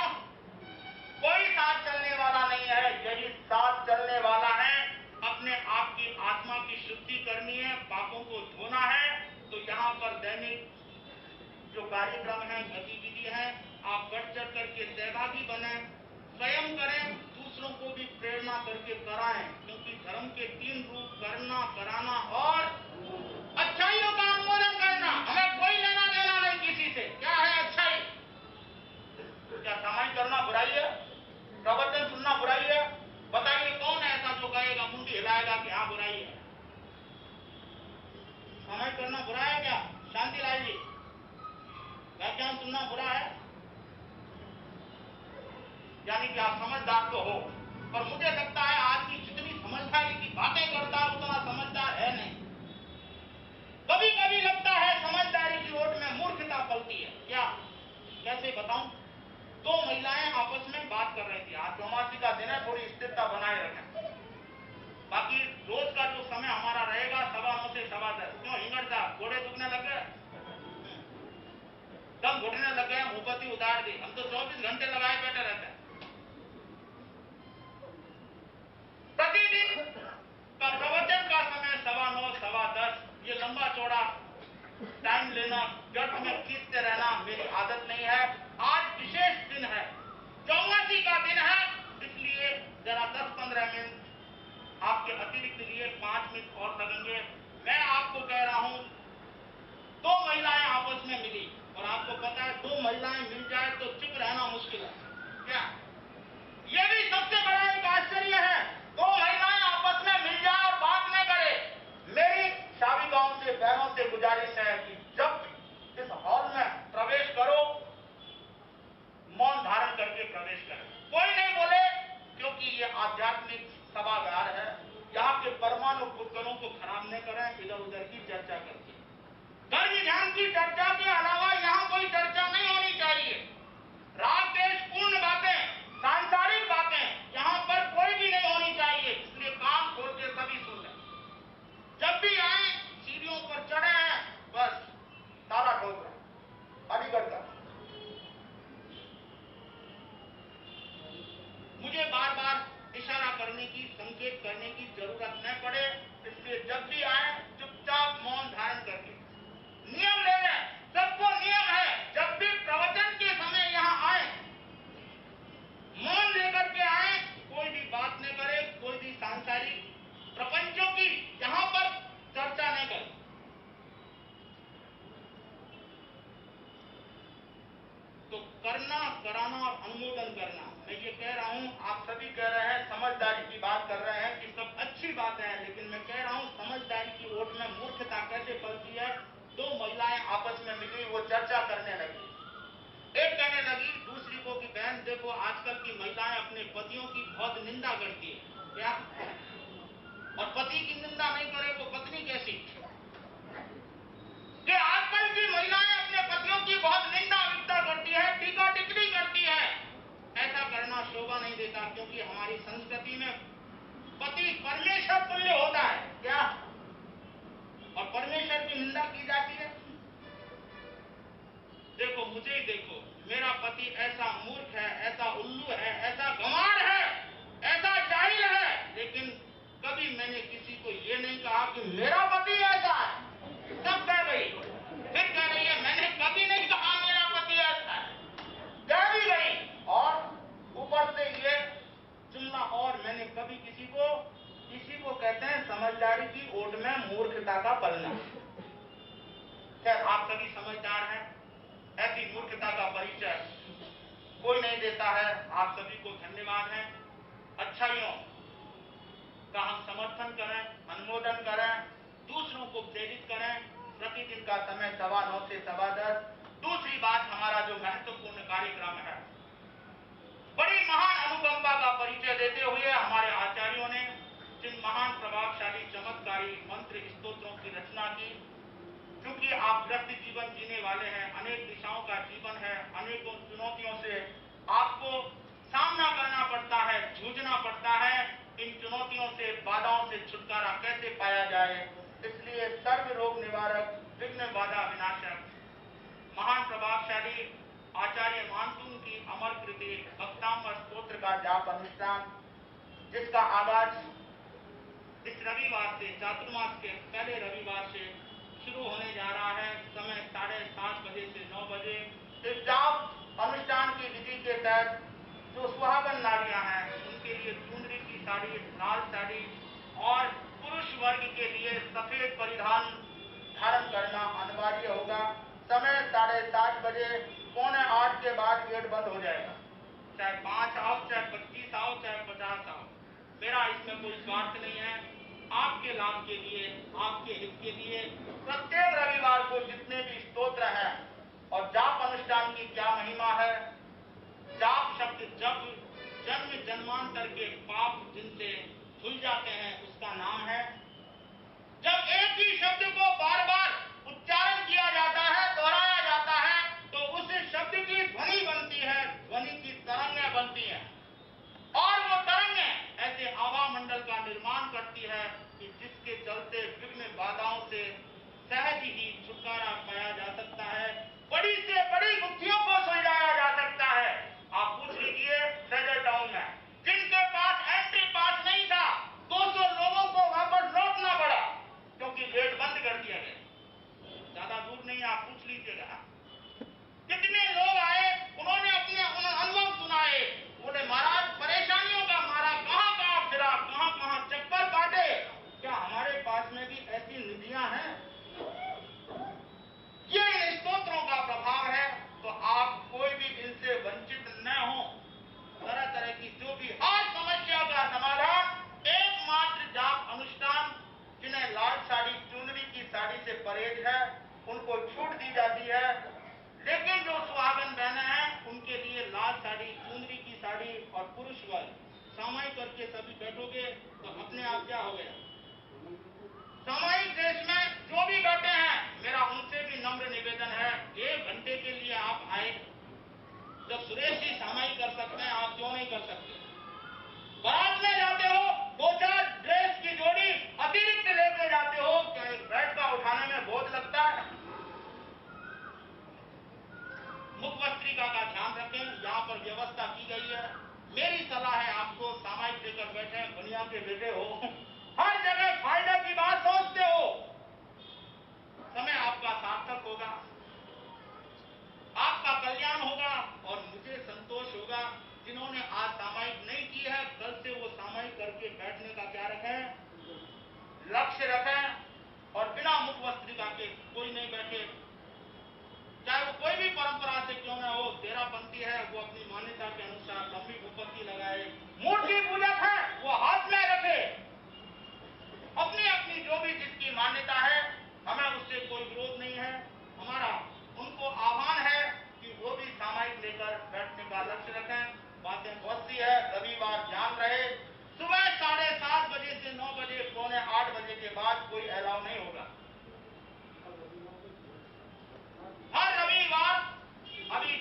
[SPEAKER 1] नहीं है। यही साथ चलने वाला है। अपने आप की आत्मा की शुद्धि करनी है, पापों को धोना है। तो यहाँ पर दैनिक जो कार्यक्रम है, गतिविधि है, आप बढ़ चढ़ करके सहभागी बने, स्वयं करें, दूसरों को भी प्रेरणा करके कराएं। क्योंकि धर्म के 3 रूप, करना, कराना और अच्छाइयों का अनुमोदन करना। हमें कोई लेना देना नहीं किसी से। क्या है अच्छाई? क्या सामाजिक करना बुराई है? प्रवचन सुनना बुराई है? बताइए कौन है ऐसा जो कहेगा, मुंडी हिलाएगा कि हाँ बुराई है? सामाजिक करना बुरा है क्या? शांतिलाल जी, व्याख्यान सुनना बुरा है? यानी कि आप समझदार तो हो, पर मुझे लगता है आज की जितनी समझदारी की बातें करता है उतना समझदार है नहीं। कभी कभी लगता है समझदारी की ओट में मूर्खता पलती है। क्या, कैसे बताऊं? 2 महिलाएं आपस में बात कर रही थी। आज चौमासी का दिन है, थोड़ी स्थिरता बनाए रखें। बाकी रोज का जो समय हमारा रहेगा 9:15 से 10:15। क्यों हिंगड़ साहब, घोड़े दुखने लग गए? दम घुटने लग गए, मुंहपत्ती उतार दी। हम तो 24 घंटे लगाए बैठे रहते हैं। प्रतिदिन का प्रवचन का समय 9:15, 10:15। ये लंबा चौड़ा टाइम लेना, गर्भ में खींचते रहना मेरी आदत नहीं है। आज विशेष दिन है, चौमासी का दिन है, इसलिए जरा 10-15 मिनट आपके अतिरिक्त लिए 5 मिनट और लगेंगे। मैं आपको कह रहा हूं, 2 महिलाएं आपस में मिली, और आपको पता है 2 महिलाएं मिल जाए तो चुप रहना मुश्किल है। क्या ये भी सबसे बड़ा एक आश्चर्य है? 2 महिलाएं आपस में मिल जाए और बात न करे। मेरी शाविकाओं से, बहनों से गुजारिश है कि जब इस हॉल में प्रवेश करो, मौन धारण करके प्रवेश करें। कोई नहीं बोले, क्योंकि ये आध्यात्मिक सभागार है। यहाँ के परमाणु पुतलों को खराब न करें इधर उधर की चर्चा करके। धर्म ध्यान की चर्चा के अलावा यहाँ कोई चर्चा नहीं होनी चाहिए। राग देश पूर्ण बातें, सांसारिक बातें यहाँ पर कोई भी नहीं होनी चाहिए। इसलिए कान खोल के सभी सुन लें। जब भी आए, सीढ़ियों पर चढ़े हैं, बस ताला ठोक रहे अलीगढ़ का। मुझे बार बार इशारा करने की, संकेत करने की जरूरत न पड़े, इसलिए जब भी आए चुपचाप मौन धारण करके नियम ले लें। सबको नियम है, जब भी प्रवचन के समय यहाँ आए, मौन लेकर के आए, कोई भी बात न करे, कोई भी सांसारिक प्रपंचों की यहाँ पर चर्चा न करे। तो करना, कराना और अनुमोदन करना, मैं ये कह रहा हूं, आप सभी कह रहे हैं, समझदारी की बात कर रहे हैं कि सब अच्छी बातें हैं, लेकिन मैं कह रहा हूं समझदारी की ओट में मूर्खता कैसे पलती है। 2 महिलाएं आपस में मिली, वो चर्चा करने लगी। एक कहने लगी दूसरी को कि बहन देखो, आजकल की महिलाएं अपने पतियों की बहुत निंदा करती है। क्या? और पति की निंदा नहीं करे तो पत्नी कैसी? कि आजकल की महिलाएं अपने पतियों की बहुत निंदा विद्या करती है, टीका टिप्पणी करती है। ऐसा करना शोभा नहीं देता, क्योंकि हमारी संस्कृति में पति परमेश्वर तुल्य होता है। क्या? और परमेश्वर की निंदा की जाती है। देखो, मुझे ही देखो, मेरा पति ऐसा मूर्ख है, ऐसा उल्लू है, ऐसा गंवार है, ऐसा जाहिल है, लेकिन कभी मैंने किसी को ये नहीं कहा कि मेरा पति ऐसा है। सब कह गई, फिर कह रही है मैंने कभी नहीं कहा मेरा पति ऐसा है। कह भी गई, और ऊपर से ये जुमला, और मैंने कभी किसी को कहते हैं समझदारी की ओट में मूर्खता का पलना। खैर, आप सभी समझदार हैं, ऐसी मूर्खता का परिचय कोई नहीं देता है। आप सभी को धन्यवाद है। अच्छाइयों का हम समर्थन करें, अनुमोदन करें, दूसरों को प्रेरित करें। प्रतिदिन का समय 9:15 से 10:15। दूसरी बात, हमारा जो महत्वपूर्ण कार्यक्रम है, बड़ी महान अनुकंपा का परिचय देते हुए हमारे आचार्यों ने जिन महान प्रभावशाली चमत्कारी मंत्र स्तोत्रों की रचना की, क्योंकि आप व्यक्ति जीवन जीने वाले हैं, अनेक दिशाओं का जीवन है, अनेकों चुनौतियों से आपको सामना करना पड़ता है, जूझना पड़ता है। बाधा विनाशक महान प्रभावशाली आचार्य मानतुंग की अमर कृति भक्तामर स्तोत्र का जाप अनुष्ठान, जिसका आगाज इस रविवार से, चातुर्मास के पहले रविवार से शुरू होने जा रहा है। समय 7:30 बजे से 9 बजे। इस जाप अनुष्ठान की विधि के तहत जो सुहागन नारियां हैं उनके लिए चुनरी की साड़ी, लाल साड़ी और पुरुष वर्ग के लिए सफेद परिधान धारण करना अनिवार्य होगा। समय 7:30 बजे, 7:45 के बाद गेट बंद हो जाएगा। चाहे 5 आओ, चाहे 25 आओ, चाहे 50 आओ, मेरा इसमें कोई स्वार्थ नहीं है। आपके लाभ के लिए, आपके हित के लिए प्रत्येक रविवार को जितने भी स्तोत्र हैं और जाप अनुष्ठान की क्या महिमा है। जाप शब्द जब जन्म जन्मांतर के पाप जिनसे धुल जाते हैं उसका नाम है। जब एक ही शब्द को बार बार उच्चारण किया जाता है, दोहराया जाता है, तो उस शब्द की ध्वनि बनती है, ध्वनि की तरंगें बनती हैं और वो तरंगें ऐसे आभा मंडल का निर्माण करती है कि जिसके चलते विघ्न बाधाओं से सहज ही छुटकारा पाया जा सकता है, बड़ी से बड़ी बुद्धियों को सुलझाया जा सकता है। आप पूछ लीजिए सदर टाउन में जिनके पास एंट्री पास नहीं था, 200 लोगों को वापस लौटना पड़ा क्योंकि गेट बंद कर दिया गया। ज्यादा दूर नहीं, आप पूछ लीजिएगा कितने लोग आए, उन्होंने अपने अनुभव सुनाए। बोले महाराज परेशानियों का मारा कहां फिरा, कहां चक्कर काटे, क्या हमारे पास में भी ऐसी निधियां हैं? ये इन स्तोत्रों का प्रभाव है। तो आप कोई भी इनसे वंचित न हो। तरह तरह की जो भी हर समस्या का समाधान एकमात्र जाप अनुष्ठान। जिन्हें लाल साड़ी, चुनरी की साड़ी से परहेज है उनको छूट दी जाती है, लेकिन जो सुहागन बहनें हैं उनके लिए लाल साड़ी, चुनरी की साड़ी और पुरुष वर्ग सामायिक करके सभी बैठोगे तो अपने आप क्या हो गया। सामायिक देश में जो भी बैठे हैं, मेरा उनसे भी नम्र निवेदन है, 1 घंटे के लिए आप आए। जब सुरेश जी सामायिक कर सकते हैं, आप क्यों नहीं कर सकते? बारात में जाते हो, 2-4 ड्रेस की जोड़ी अतिरिक्त लेके जाते हो, क्या एक बैठ का उठाने में बोझ लगता है? मुखवस्त्रिका का ध्यान रखें, यहाँ पर व्यवस्था की गई है। मेरी सलाह है आपको, सामायिक लेकर बैठे, दुनिया के बेटे हो, हर जगह फायदा की बात सोचते हो, समय आपका सार्थक होगा, आपका कल्याण होगा और मुझे संतोष होगा। जिन्होंने आज सामायिक नहीं की है, कल से वो सामायिक करके बैठने का क्या रखें, लक्ष्य रखें और बिना मुखवस्त्रिका के कोई नहीं बैठे। चाहे वो कोई भी परंपरा से क्यों न हो, तेरापंथी है वो अपनी मान्यता के अनुसार लंबी मोमबत्ती लगाए, मूर्ति पूजक है वो हाथ में रखे, अपनी अपनी जो भी जिसकी मान्यता है, हमें उससे कोई विरोध नहीं है। हमारा उनको आह्वान है कि वो भी सामायिक लेकर बैठने का लक्ष्य रखें। बातें बहुत सी है, रविवार ध्यान रहे, सुबह 7:30 बजे से 9 बजे, 7:45 बजे के बाद कोई अलाउ नहीं होगा। हर रविवार अभी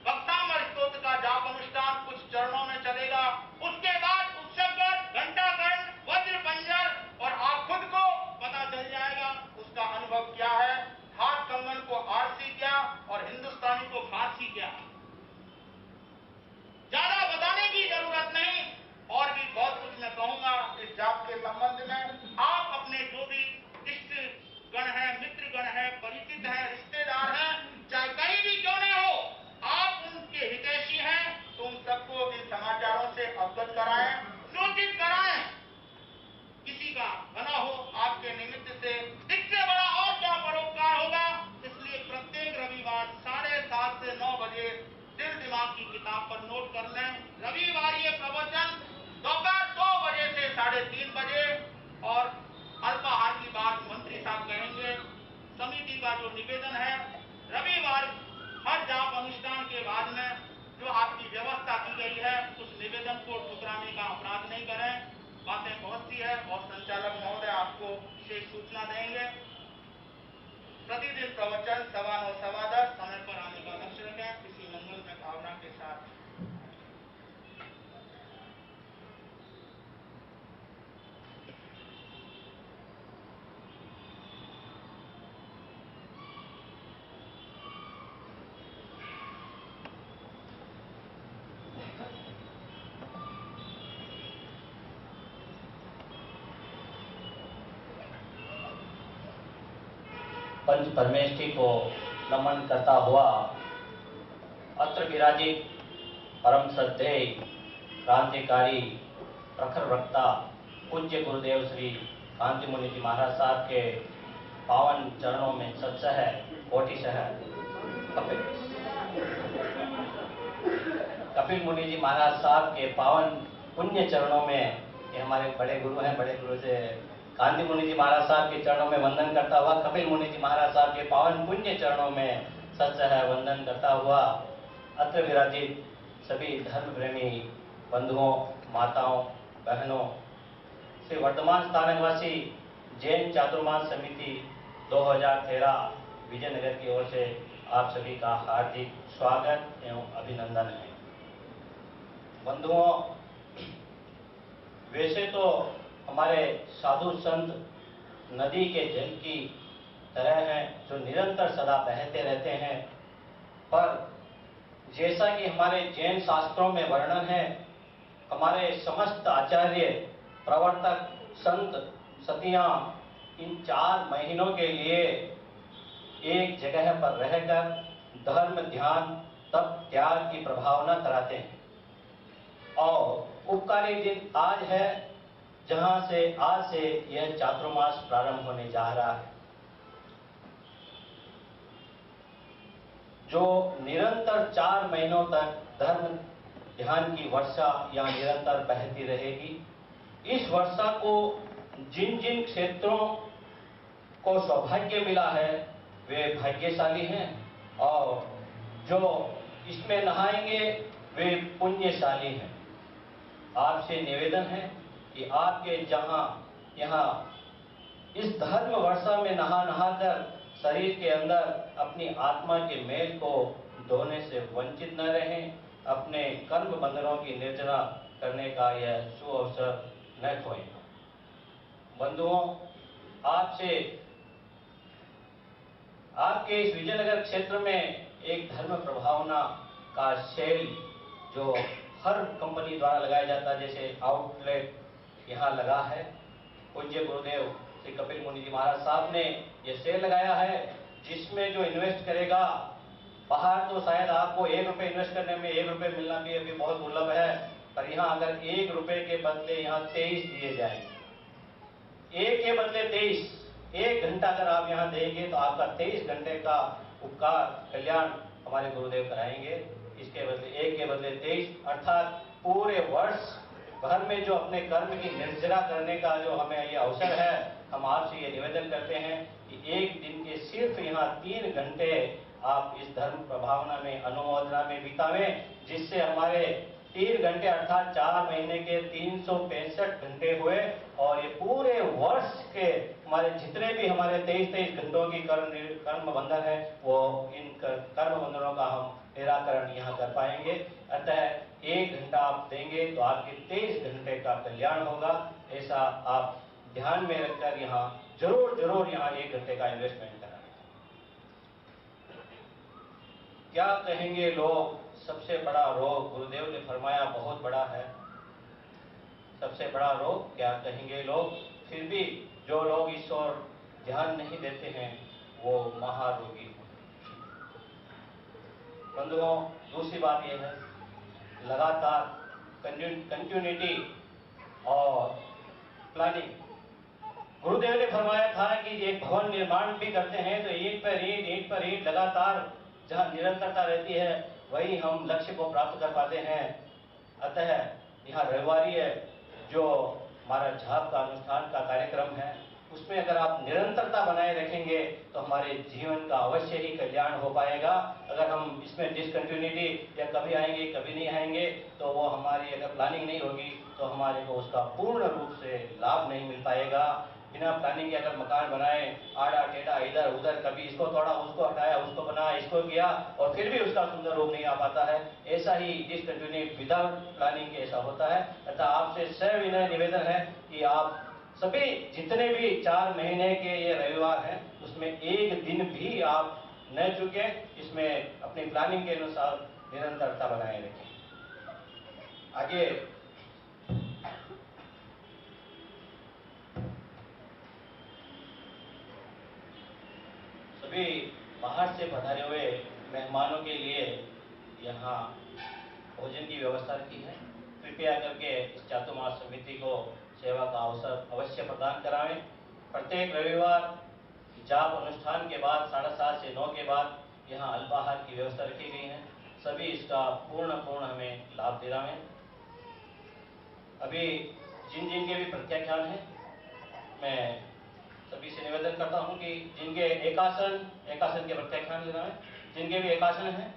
[SPEAKER 1] भक्तामर स्तोत्र का जाप अनुष्ठान कुछ चरणों में चलेगा, उसके बाद उत्सव घंटाकर्ण, वज्र पंजर और आप खुद को पता चल जाएगा उसका अनुभव क्या है। हाथ कंगन को आरसी क्या और हिंदुस्तानी को फारसी क्या, ज्यादा बताने की जरूरत नहीं। और भी बहुत कुछ मैं कहूंगा इस जाप के संबंध में। आप अपने जो भी इष्ट गण है, मित्र गण है, परिचित है, रिश्तेदार हैं, चाहे कहीं भी क्यों न हो, आप उनके हितैषी हैं तो उन सबको इन समाचारों से अवगत कराएं, सूचित कराएं। किसी का भला हो आपके निमित्त से, इससे बड़ा और क्या परोपकार होगा। इसलिए प्रत्येक रविवार 7:30 से 9 बजे दिल दिमाग की किताब पर नोट कर लें। रविवार ये प्रवचन दोपहर 2 बजे से 3:30 बजे और अल्पाहार की बात मंत्री साहब कहेंगे। समिति का जो निवेदन है, रविवार हर जाप अनुष्ठान के बाद में जो आपकी व्यवस्था की गई है उस निवेदन को ठुकराने का अपराध नहीं करें। बातें बहुत सी है और संचालक महोदय आपको विशेष सूचना देंगे। प्रतिदिन प्रवचन 9:15 9:10 समय पर आने का लक्ष्य रखें। इसी मंगल में भावना के साथ
[SPEAKER 2] पंच परमेष्ठी को नमन करता हुआ अत्र विराजित परम श्रद्धेय क्रांतिकारी प्रखर वक्ता पूज्य गुरुदेव श्री कांति मुनि जी महाराज साहब के पावन चरणों में सत्सह कोटिशः कपिल मुनि जी महाराज साहब के पावन पुण्य चरणों में, ये हमारे बड़े गुरु हैं, बड़े गुरु से कांति मुनि जी महाराज साहब के चरणों में वंदन करता हुआ कपिल मुनि जी महाराज साहब के पावन पुण्य चरणों में सत्सह वंदन करता हुआ अत्र विराजित सभी धर्म प्रेमी बंधुओं, माताओं, बहनों, श्री वर्तमान स्थान निवासी जैन चातुर्मास समिति 2013 विजयनगर की ओर से आप सभी का हार्दिक स्वागत एवं अभिनंदन है। बंधुओं, वैसे तो हमारे साधु संत नदी के जल की तरह हैं जो निरंतर सदा बहते रहते हैं, पर जैसा कि हमारे जैन शास्त्रों में वर्णन है, हमारे समस्त आचार्य, प्रवर्तक, संत, सतियां इन 4 महीनों के लिए एक जगह पर रहकर धर्म, ध्यान, तप, त्याग की प्रभावना कराते हैं। और उपकारी दिन आज है, जहां से आज से यह चातुर्मास प्रारंभ होने जा रहा है, जो निरंतर 4 महीनों तक धर्म ध्यान की वर्षा यहाँ निरंतर बहती रहेगी। इस वर्षा को जिन जिन क्षेत्रों को सौभाग्य मिला है वे भाग्यशाली हैं, और जो इसमें नहाएंगे वे पुण्यशाली हैं। आपसे निवेदन है कि आपके जहां यहाँ इस धर्म वर्षा में नहा कर शरीर के अंदर अपनी आत्मा के मेल को धोने से वंचित न रहें, अपने कर्म बंधनों की निर्जना करने का यह सुअवसर न खोएं। बंधुओं, आपसे आपके इस विजयनगर क्षेत्र में एक धर्म प्रभावना का सेल जो हर कंपनी द्वारा लगाया जाता है, जैसे आउटलेट यहाँ लगा है, पूज्य गुरुदेव श्री कपिल मुनि जी महाराज साहब ने यह सेल लगाया है, जिसमें जो इन्वेस्ट करेगा, बाहर तो शायद आपको 1 रुपये इन्वेस्ट करने में 1 रुपये मिलना भी अभी बहुत दुर्लभ है, पर यहाँ अगर 1 रुपये के बदले यहाँ 23 दिए जाएंगे, 1 के बदले 23, 1 घंटा अगर आप यहाँ देंगे तो आपका 23 घंटे का उपकार कल्याण हमारे गुरुदेव कराएंगे। इसके बदले 1 के बदले 23, अर्थात पूरे वर्ष भर में जो अपने कर्म की निर्जरा करने का जो हमें ये अवसर है, हम आपसे ये निवेदन करते हैं कि एक दिन के सिर्फ यहाँ 3 घंटे आप इस धर्म प्रभावना में, अनुमोदना में बितावें, जिससे हमारे 3 घंटे अर्थात 4 महीने के 365 घंटे हुए, और ये पूरे वर्ष के हमारे जितने भी हमारे 23 घंटों की कर्म बंधन है, वो इन कर्म बंधनों का हम निराकरण यहाँ कर पाएंगे। अतः 1 घंटा आप देंगे तो आपके 23 घंटे का कल्याण होगा। ऐसा आप ध्यान में रखकर यहाँ जरूर यहाँ 1 घंटे का इन्वेस्टमेंट कराएं। क्या कहेंगे लोग, सबसे बड़ा रोग गुरुदेव ने फरमाया बहुत बड़ा है, सबसे बड़ा रोग क्या कहेंगे लोग। फिर भी जो लोग इस ओर ध्यान नहीं देते हैं वो महारोगी होते हैं। बंधुओं, दूसरी बात यह है, लगातार कंटिन्यूटी और प्लानिंग। गुरुदेव ने फरमाया था कि एक भवन निर्माण भी करते हैं तो ईंट पर ईंट लगातार जहाँ निरंतरता रहती है, वही हम लक्ष्य को प्राप्त कर पाते हैं। अतः यहाँ रविवारी जो हमारा झाप का अनुष्ठान का कार्यक्रम है, उसमें अगर आप निरंतरता बनाए रखेंगे तो हमारे जीवन का अवश्य ही कल्याण हो पाएगा। अगर हम इसमें डिसकंटिन्यूटी या कभी आएंगे कभी नहीं आएंगे, तो वो हमारी अगर प्लानिंग नहीं होगी तो हमारे को उसका पूर्ण रूप से लाभ नहीं मिल पाएगा। बिना प्लानिंग के अगर मकान बनाए, आड़ा टेढ़ा इधर उधर, कभी इसको तोड़ा, उसको हटाया, उसको बनाया, इसको किया, और फिर भी उसका सुंदर रूप नहीं आ पाता है। ऐसा ही डिसकंटिन्यूटी विदाउट प्लानिंग ऐसा होता है। अतः आपसे सविनय निवेदन है कि आप सभी जितने भी 4 महीने के ये रविवार हैं, उसमें 1 दिन भी आप न चुके, इसमें अपनी प्लानिंग के अनुसार निरंतरता बनाए रखें। आगे बाहर से पधारे हुए मेहमानों के लिए यहाँ भोजन की व्यवस्था की है। कृपया करके इस चातुर्मास समिति को सेवा का अवसर अवश्य प्रदान करावें। प्रत्येक रविवार जाप अनुष्ठान के बाद 7:30 से 9 के बाद यहाँ अल्पाहार की व्यवस्था रखी गई है। सभी इसका पूर्ण हमें लाभ दिलावें। अभी जिन के भी प्रत्याख्यान है, मैं सभी से निवेदन करता हूं कि जिनके एकासन के प्रत्याख्यान दिलावें। जिनके भी एकासन हैं,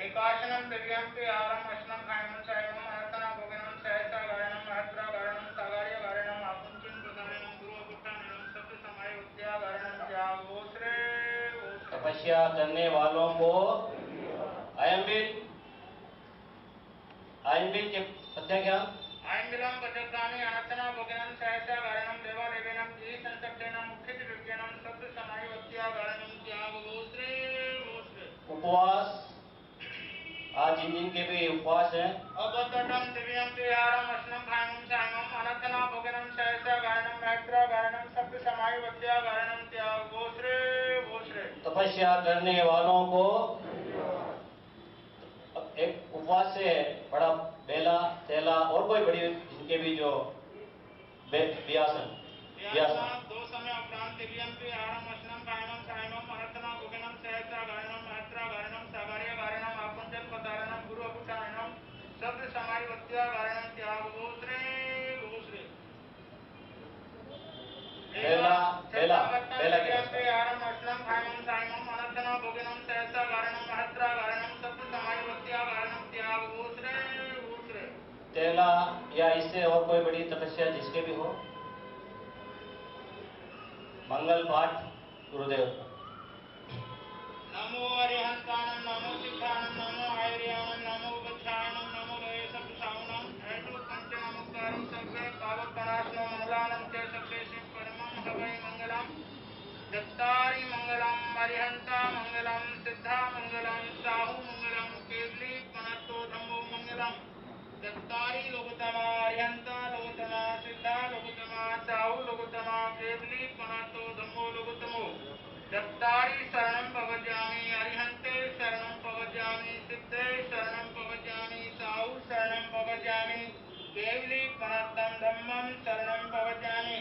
[SPEAKER 1] एकाशनम दिव्यंते आरम अश्नम खायमं चायमं अनतना भोगनम सहसा गायनम महत्रा गायनम सागार्य गायनम आकुंचन प्रदानम गुरुपुट्टानम सत्य समय उद्या गायनम त्यागोश्रे
[SPEAKER 2] तपस्या करने वालों को आयनबिल के प्रत्याख्यान
[SPEAKER 1] आयनबिलम पचक्रामी अनतना भोगनम सहसा गायनम देवालेवेनम जी संसक्तेनम मुख्यति विज्ञानम सत्य समय उद्या गायनम त्यागोश्रे
[SPEAKER 2] उपवास। आज जिन के भी उपवास है,
[SPEAKER 1] अबद्धम दिव्यम तिहारम अश्नम खायमं चायमं अनतना भोगनम सहसा गायनम महत्रा गायनम सत्य समय वद्या गायनम त्यागोश्रे गोश्रे
[SPEAKER 2] तपस्या करने वालों को एक उपवास से बड़ा बेला तेला और कोई बड़ी जिनके भी जो व्यासन
[SPEAKER 1] दो समय उपरांत दिव्यम तिहारम अश्नम खायमं चायमं अनतना भोगनम सहसा गायनम महत्रा गायनम सागार्य गायनम आकुंचन प्रदानम गुरुपुट्टानम सत्य समय वद्या गायनम त्यागोश्रे गोश्रे
[SPEAKER 2] बेला
[SPEAKER 1] आरम अश्नम खायमं चायमं अनतना भोगनम सहसा गायनम महत्रा गायनम सत्य समय वद्या गायनम त्यागोश्रे गोश्रे
[SPEAKER 2] तेला या इससे और कोई बड़ी तपस्या जिसके भी हो, मंगल पाठ गुरुदेव।
[SPEAKER 1] नमो अरिहंतानम नमो सिद्धानम नमो आयर्यानम नमो उपच्छायनम नमो लयसपसावनम ऐटु पंच नमोकारो सर्वे पावकनाशनो मंगलानम ते सर्वेषु परमं हवै मंगलम दत्तारि मंगलम अरिहंता मंगलम सिद्धा मंगलम साहु मंगलम केवली पनतो धम्मो मंगलम दत्तारि लोकतमा अरिहंता लोकतमा सिद्धा लोकतमा साहु लोकतमा केवली पनतो धम्मो लोकतमो दत्तारि शरणं प्रवज्यामि अरिहन्ते शरणं प्रवज्यामि सिद्धे शरणं प्रवज्यामि साहु शरणं प्रवज्यामि केवली पनतं धम्मं शरणं प्रवज्यामि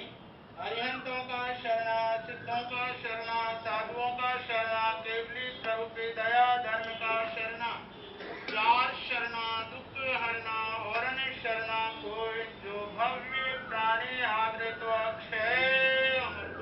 [SPEAKER 1] अरिहंतों का शरणा सिद्धों का शरणा साधुओं का शरणा केवली प्रभु की दया धर्म का शरणा चार शरणा दुख हरना और शरणा कोई जो भव्य प्राणी आदृत अक्षय अमृत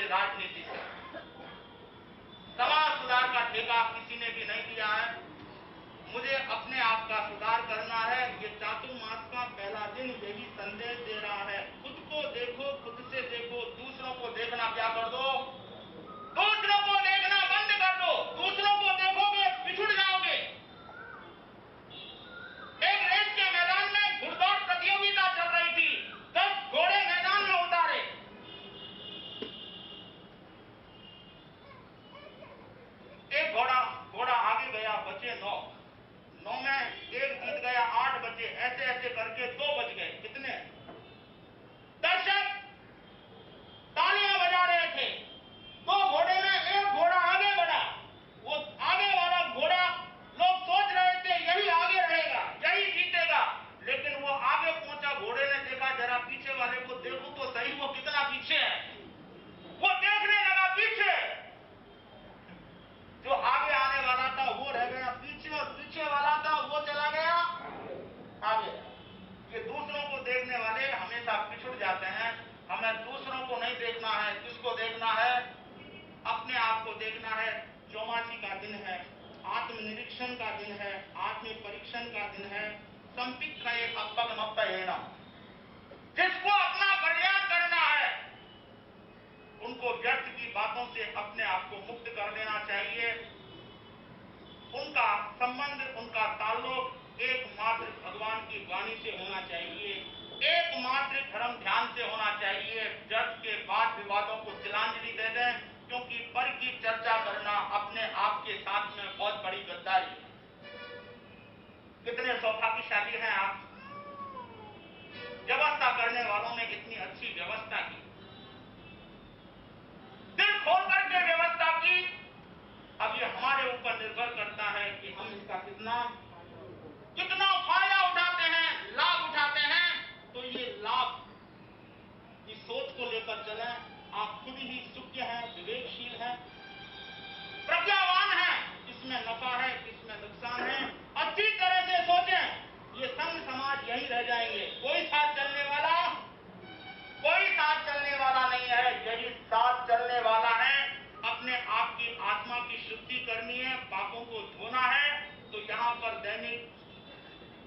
[SPEAKER 1] राजनीति से समाज सुधार का ठेका किसी ने भी नहीं दिया है। मुझे अपने आप का सुधार करना है। ये चातुर्मास का पहला दिन यही संदेश दे रहा है। खुद को देखो, खुद से देखो, दूसरों को देखना क्या कर दो, दूसरों को देखना बंद कर दो। दूसरों को देखोगे पिछुड़ जाओगे। एक रेस के मैदान में घुड़दौड़ प्रतियोगिता चल रही थी। 10 घोड़े मैदान में उतारे। एक घोड़ा आगे गया, बचे 9 में एक जीत गया, 8 बचे। ऐसे ऐसे करके 2 बच गए। कितने? दर्शक तालियां बजा रहे थे। अपने आप को देखना है। चौमासी का दिन है, आत्मनिरीक्षण का दिन है, आत्म परीक्षण का दिन है। संपिक का एक अपग मप्पा है, जिसको अपना कल्याण करना है उनको व्यर्थ की बातों से अपने आप को मुक्त कर देना चाहिए। उनका संबंध, उनका ताल्लुक एकमात्र भगवान की वाणी से होना चाहिए, एकमात्र धर्म ध्यान से होना चाहिए। व्यर्थ के बाद विवादों को तिलांजलि दे दें, क्योंकि पर की चर्चा करना अपने आप के साथ में बहुत बड़ी गद्दारी है। कितने सौभाग्यशाली हैं आप, व्यवस्था करने वालों ने इतनी अच्छी व्यवस्था की, दिल खोल करके व्यवस्था की। अब ये हमारे ऊपर निर्भर करता है कि हम इसका कितना फायदा उठाते हैं, लाभ उठाते हैं। तो ये लाभ की सोच को लेकर चलें। आप खुद ही सुज्ञ हैं, विवेकशील हैं, प्रज्ञावान हैं, किसमें नफा है, किसमें नुकसान है, अच्छी तरह से सोचें। ये संघ समाज यही रह जाएंगे, कोई साथ चलने वाला नहीं है। यही साथ चलने वाला है। अपने आप की आत्मा की शुद्धि करनी है, पापों को धोना है। तो यहाँ पर दैनिक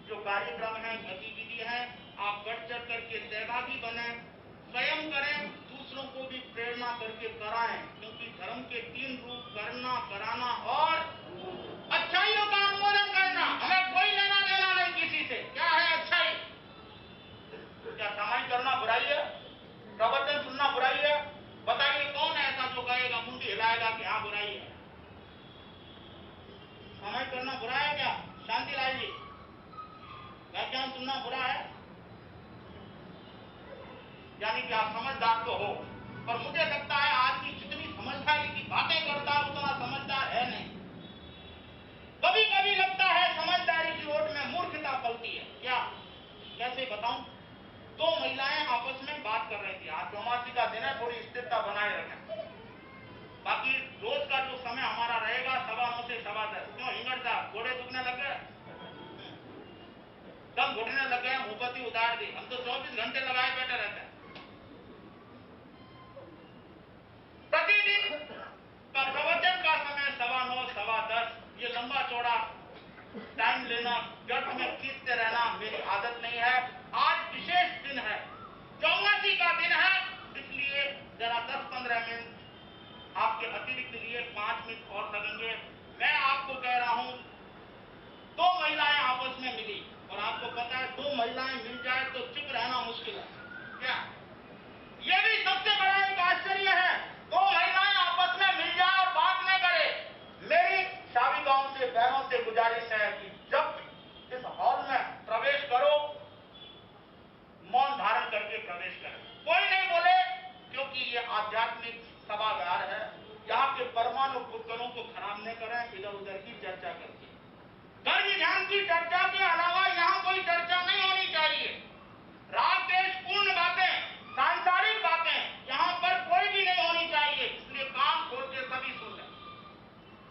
[SPEAKER 1] जो कार्यक्रम है, गतिविधि है, आप बढ़ चढ़ करके सहभागी बने, स्वयं करें, दूसरों को भी प्रेरणा करके कराएं। क्योंकि धर्म के 3 रूप, करना, कराना और अच्छाइयों का अनुमोदन करना। हमें कोई लेना देना नहीं किसी से। क्या है अच्छाई? क्या सामाजिक करना बुराई है? प्रवचन सुनना बुराई है? बताइए कौन है ऐसा जो कहेगा, मुंडी हिलाएगा कि हाँ बुराई है? सामाजिक करना बुरा है क्या? शांतिलाल जी, व्याख्यान सुनना बुरा है? यानी कि आप समझदार तो हो, पर मुझे लगता है आदमी जितनी समझदारी की बातें करता है उतना समझदार है नहीं। कभी कभी लगता है समझदारी की ओट में मूर्खता पलती है। क्या, कैसे बताऊं? 2 महिलाएं आपस में बात कर रही थी। आज चौमासी का दिन है, थोड़ी स्थिरता बनाए रखें। बाकी रोज का जो समय हमारा रहेगा 9:15 से 10:15। क्यों हिंगड़ साहब, घोड़े दुखने लग गए, दम घुटने लग गए, मुंहपत्ती उतार दी। हम तो 24 घंटे लगाए बैठे रहते हैं। प्रतिदिन का प्रवचन का समय 9:15, 10:15, ये लंबा चौड़ा टाइम लेना, व्यर्थ में खींचते रहना मेरी आदत नहीं है। आज विशेष दिन है, चौमासी का दिन है, इसलिए जरा 10-15 मिनट आपके अतिरिक्त लिए 5 मिनट और लगेंगे। मैं आपको कह रहा हूं, 2 महिलाएं आपस में मिली, और आपको पता है 2 महिलाएं मिल जाए तो चुप रहना मुश्किल है। क्या, ये भी सबसे बड़ा एक आश्चर्य है, 2 महिलाएं आपस में मिल जाए और बात न करे। मेरी शाविकाओं से, बहनों से गुजारिश है कि जब इस हॉल में प्रवेश करो, मौन धारण करके प्रवेश करें, कोई नहीं बोले, क्योंकि ये आध्यात्मिक सभागार है। यहाँ के परमाणु उपकरणों को खराब नहीं करें इधर उधर की चर्चा करके। धर्म ध्यान की चर्चा के अलावा यहाँ कोई चर्चा नहीं होनी चाहिए। राग द्वेष पूर्ण बातें, सांसारिक बातें यहाँ पर कोई भी नहीं होनी चाहिए। इसलिए कान खोल के सभी सुन लें।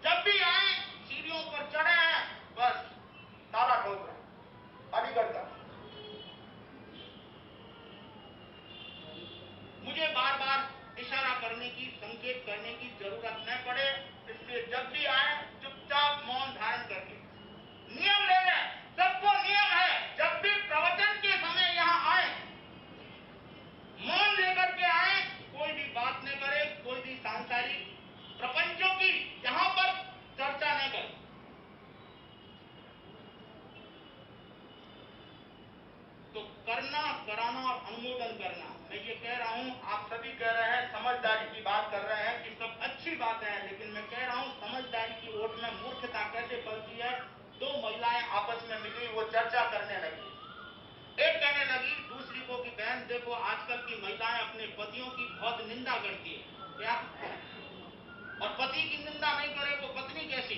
[SPEAKER 1] जब भी आए, सीढ़ियों पर चढ़े हैं, बस ताला ठोक रहे, अलीगढ़ का। मुझे बार बार इशारा करने की, संकेत करने की जरूरत न पड़े, इसलिए जब भी आए चुपचाप मौन धारण करके नियम ले लें। सबको नियम है, जब भी प्रवचन के समय यहाँ आए, मौन लेकर के आए, कोई भी बात न करे, कोई भी सांसारिक प्रपंचों की यहाँ पर चर्चा न करे। तो करना, कराना और अनुमोदन करना, मैं ये कह रहा हूं, आप सभी कह रहे हैं, समझदारी की बात कर रहे हैं कि सब अच्छी बात है, लेकिन मैं कह रहा हूं समझदारी की ओट में मूर्खता कैसे पलती है। 2 महिलाएं आपस में मिली, वो चर्चा करने लगी। एक कहने लगी दूसरी को कि बहन देखो, आजकल की महिलाएं अपने पतियों की बहुत निंदा करती है। क्या, और पति की निंदा नहीं करे तो पत्नी कैसी?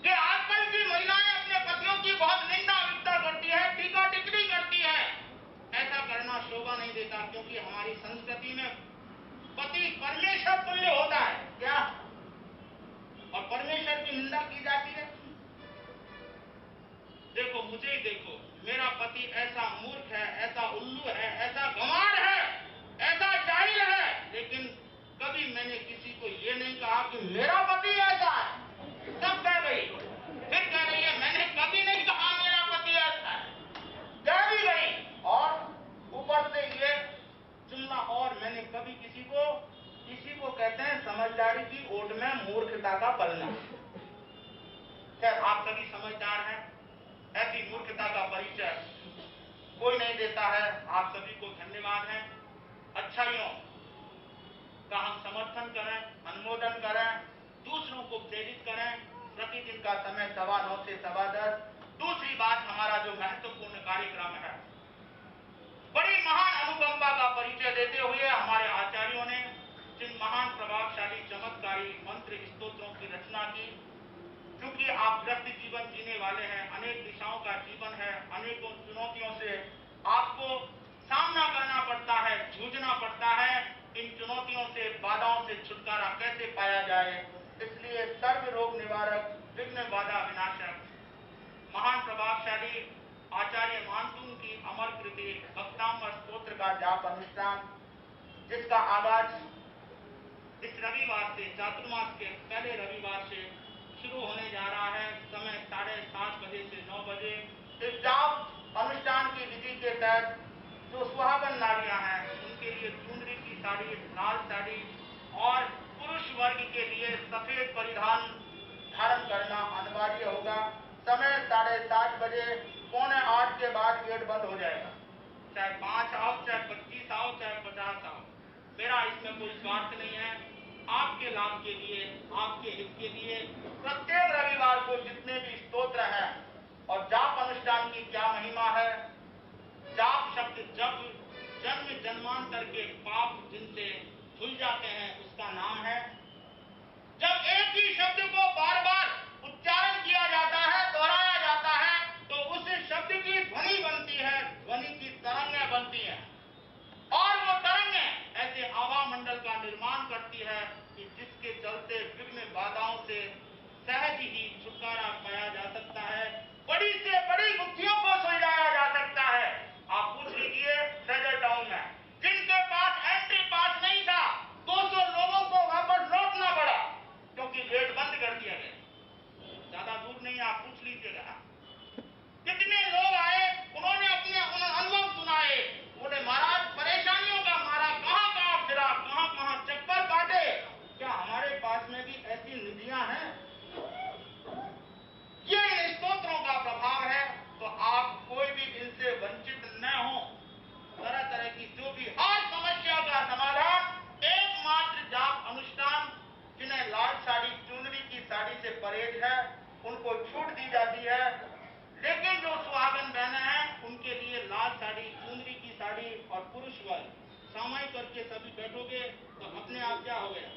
[SPEAKER 1] कि आजकल की महिलाएं अपने पतियों की बहुत निंदा विद्या करती है, टीका टिप्पणी करती है। ऐसा करना शोभा नहीं देता, क्योंकि हमारी संस्कृति में पति परमेश्वर तुल्य होता है। क्या, और परमेश्वर की निंदा की जाती है। देखो, मुझे ही देखो, मेरा पति ऐसा मूर्ख है, ऐसा उल्लू है, ऐसा गंवार है, ऐसा जाहिल है, लेकिन कभी कभी मैंने किसी को ये नहीं कहा कि मेरा पति ऐसा है। सब कह गई, फिर कह रही है मैंने कभी नहीं कहा मेरा पति ऐसा है, कह भी गई, और ऊपर से ये जुमला, और मैंने कभी किसी को कहते हैं समझदारी की ओट में मूर्खता का पलना। खैर, आप सभी समझदार हैं, ऐसी मूर्खता का परिचय कोई नहीं देता है। आप सभी को धन्यवाद है। अच्छाइयों का हम समर्थन करें, अनुमोदन करें, दूसरों को प्रेरित करें। प्रतिदिन का समय 9:15 से 10:15। दूसरी बात, हमारा जो महत्वपूर्ण कार्यक्रम है, बड़ी महान अनुकंपा का परिचय देते हुए हमारे आचार्यों ने जिन महान प्रभावशाली चमत्कारी मंत्र स्तोत्रों की रचना की, क्योंकि आप व्यस्त जीवन जीने वाले हैं, अनेक दिशाओं का जीवन है, अनेकों चुनौतियों से आपको सामना करना पड़ता है, जूझना पड़ता है। इन चुनौतियों से, बाधाओं से छुटकारा कैसे पाया जाए, इसलिए सर्व रोग निवारक, विघ्न बाधा विनाशक, महान प्रभावशाली आचार्य मानसून की अमर कृति भक्तामृत स्तोत्र का जाप अनुष्ठान, जिसका आगाज इस रविवार से, चातुर्मास के पहले रविवार से शुरू होने जा रहा है। समय 7:30 बजे से 9 बजे। इस जाप अनुष्ठान की विधि के तहत जो सुहागन नारियां हैं, उनके लिए चुनरी की साड़ी, लाल साड़ी, और पुरुष वर्ग के लिए सफेद परिधान धारण करना अनिवार्य होगा। समय 7:30 बजे, 7:45 के बाद गेट बंद हो जाएगा। चाहे 5 आओ, चाहे 25 आओ, चाहे 50 आओ, मेरा इसमें कोई स्वार्थ नहीं है। आपके लाभ के लिए, आपके हित के लिए प्रत्येक रविवार को जितने भी स्तोत्र हैं, और जाप अनुष्ठान की क्या महिमा है। जाप शब्द जब जन्म जन्मांतर के पाप जिनसे धुल जाते हैं, उसका नाम है। जब एक ही शब्द को बार बार उच्चारण किया जाता है, दोहराया जाता है, तो उस शब्द की ध्वनि बनती है, ध्वनि की तरंगें बनती हैं, और वो तरंगें ऐसे आभा मंडल का निर्माण करती है कि जिसके चलते विघ्न बाधाओं से सहज ही छुटकारा पाया जा सकता है, बड़ी से बड़ी बुद्धियों को सुलझाया जा सकता है। आप पूछ लीजिए, सदर टाउन में जिनके पास एंट्री पास नहीं था, 200 लोगों को वापस लौटना पड़ा, क्योंकि गेट बंद कर दिया गया। ज्यादा दूर नहीं, आप पूछ लीजिएगा कितने लोग आए, उन्होंने अपने अनुभव सुनाए। बोले महाराज, परेशानियों का मारा, कहां फिरा, कहां चक्कर काटे, क्या हमारे पास में भी ऐसी निधियां हैं? ये इन स्तोत्रों का प्रभाव है। तो आप कोई भी इनसे वंचित न हो। तरह तरह की जो भी हर समस्या का समाधान एकमात्र जाप अनुष्ठान। जिन्हें लाल साड़ी, चुनरी की साड़ी से परहेज है, उनको छूट दी जाती है, लेकिन जो सुहागन बहनें हैं, उनके लिए लाल साड़ी, चुनरी की साड़ी, और पुरुष वर्ग सामायिक करके सभी बैठोगे तो अपने आप क्या हो गया।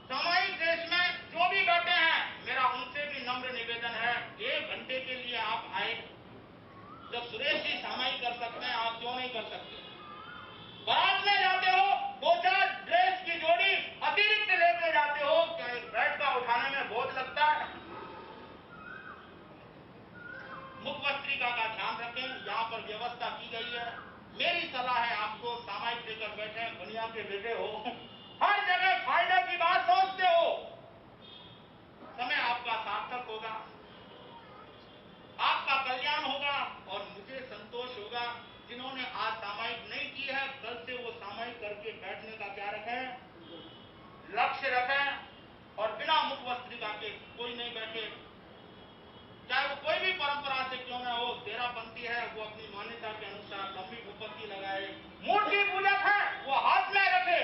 [SPEAKER 1] सामायिक देश में जो भी बैठे हैं, मेरा उनसे भी नम्र निवेदन है, 1 घंटे के लिए आप आए। जब सुरेश जी सामायिक कर सकते हैं, आप क्यों नहीं कर सकते? बारात में जाते हो, 2-4 ड्रेस की जोड़ी अतिरिक्त लेके जाते हो, क्या एक बेड का उठाने में बोझ लगता है? मुखवस्त्रिका का ध्यान रखें, यहाँ पर व्यवस्था की गई है। मेरी सलाह है आपको, सामायिक लेकर बैठे, दुनिया के बेटे हो, हर जगह फायदा की बात सोचते हो, समय आपका सार्थक होगा, आपका कल्याण होगा, और मुझे संतोष होगा। जिन्होंने आज सामायिक नहीं की है, कल से वो सामायिक करके बैठने का क्या रखें, लक्ष्य रखें, और बिना मुखवस्त्रिका के कोई नहीं बैठे। चाहे वो कोई भी परंपरा से क्यों ना हो, तेरापंथी है, वो अपनी मान्यता के अनुसार लंबी उपपत्ति लगाए, मूर्ति पूजक है, वो हाथ में रखे,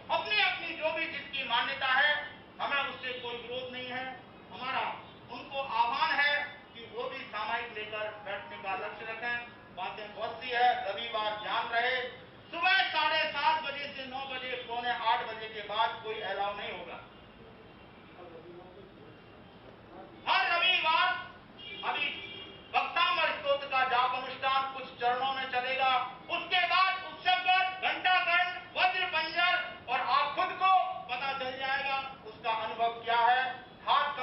[SPEAKER 1] अपनी अपनी जो भी जिसकी मान्यता है, हमें उससे कोई विरोध नहीं है। हमारा उनको आह्वान है कि वो भी सामायिक लेकर बैठने का लक्ष्य रखें। बातें बहुत सी है, रविवार ध्यान रहे, सुबह 7:30 बजे से 9 बजे, 7:45 बजे के बाद कोई अलाउ नहीं होगा। हर रविवार अभी भक्तामृत स्तोत्र का जाप अनुष्ठान कुछ चरणों में चलेगा, उसके बाद उत्सवगढ़, घंटाघंट, वज्र पंजर, और आप खुद को पता चल जाएगा उसका अनुभव क्या है। हाथ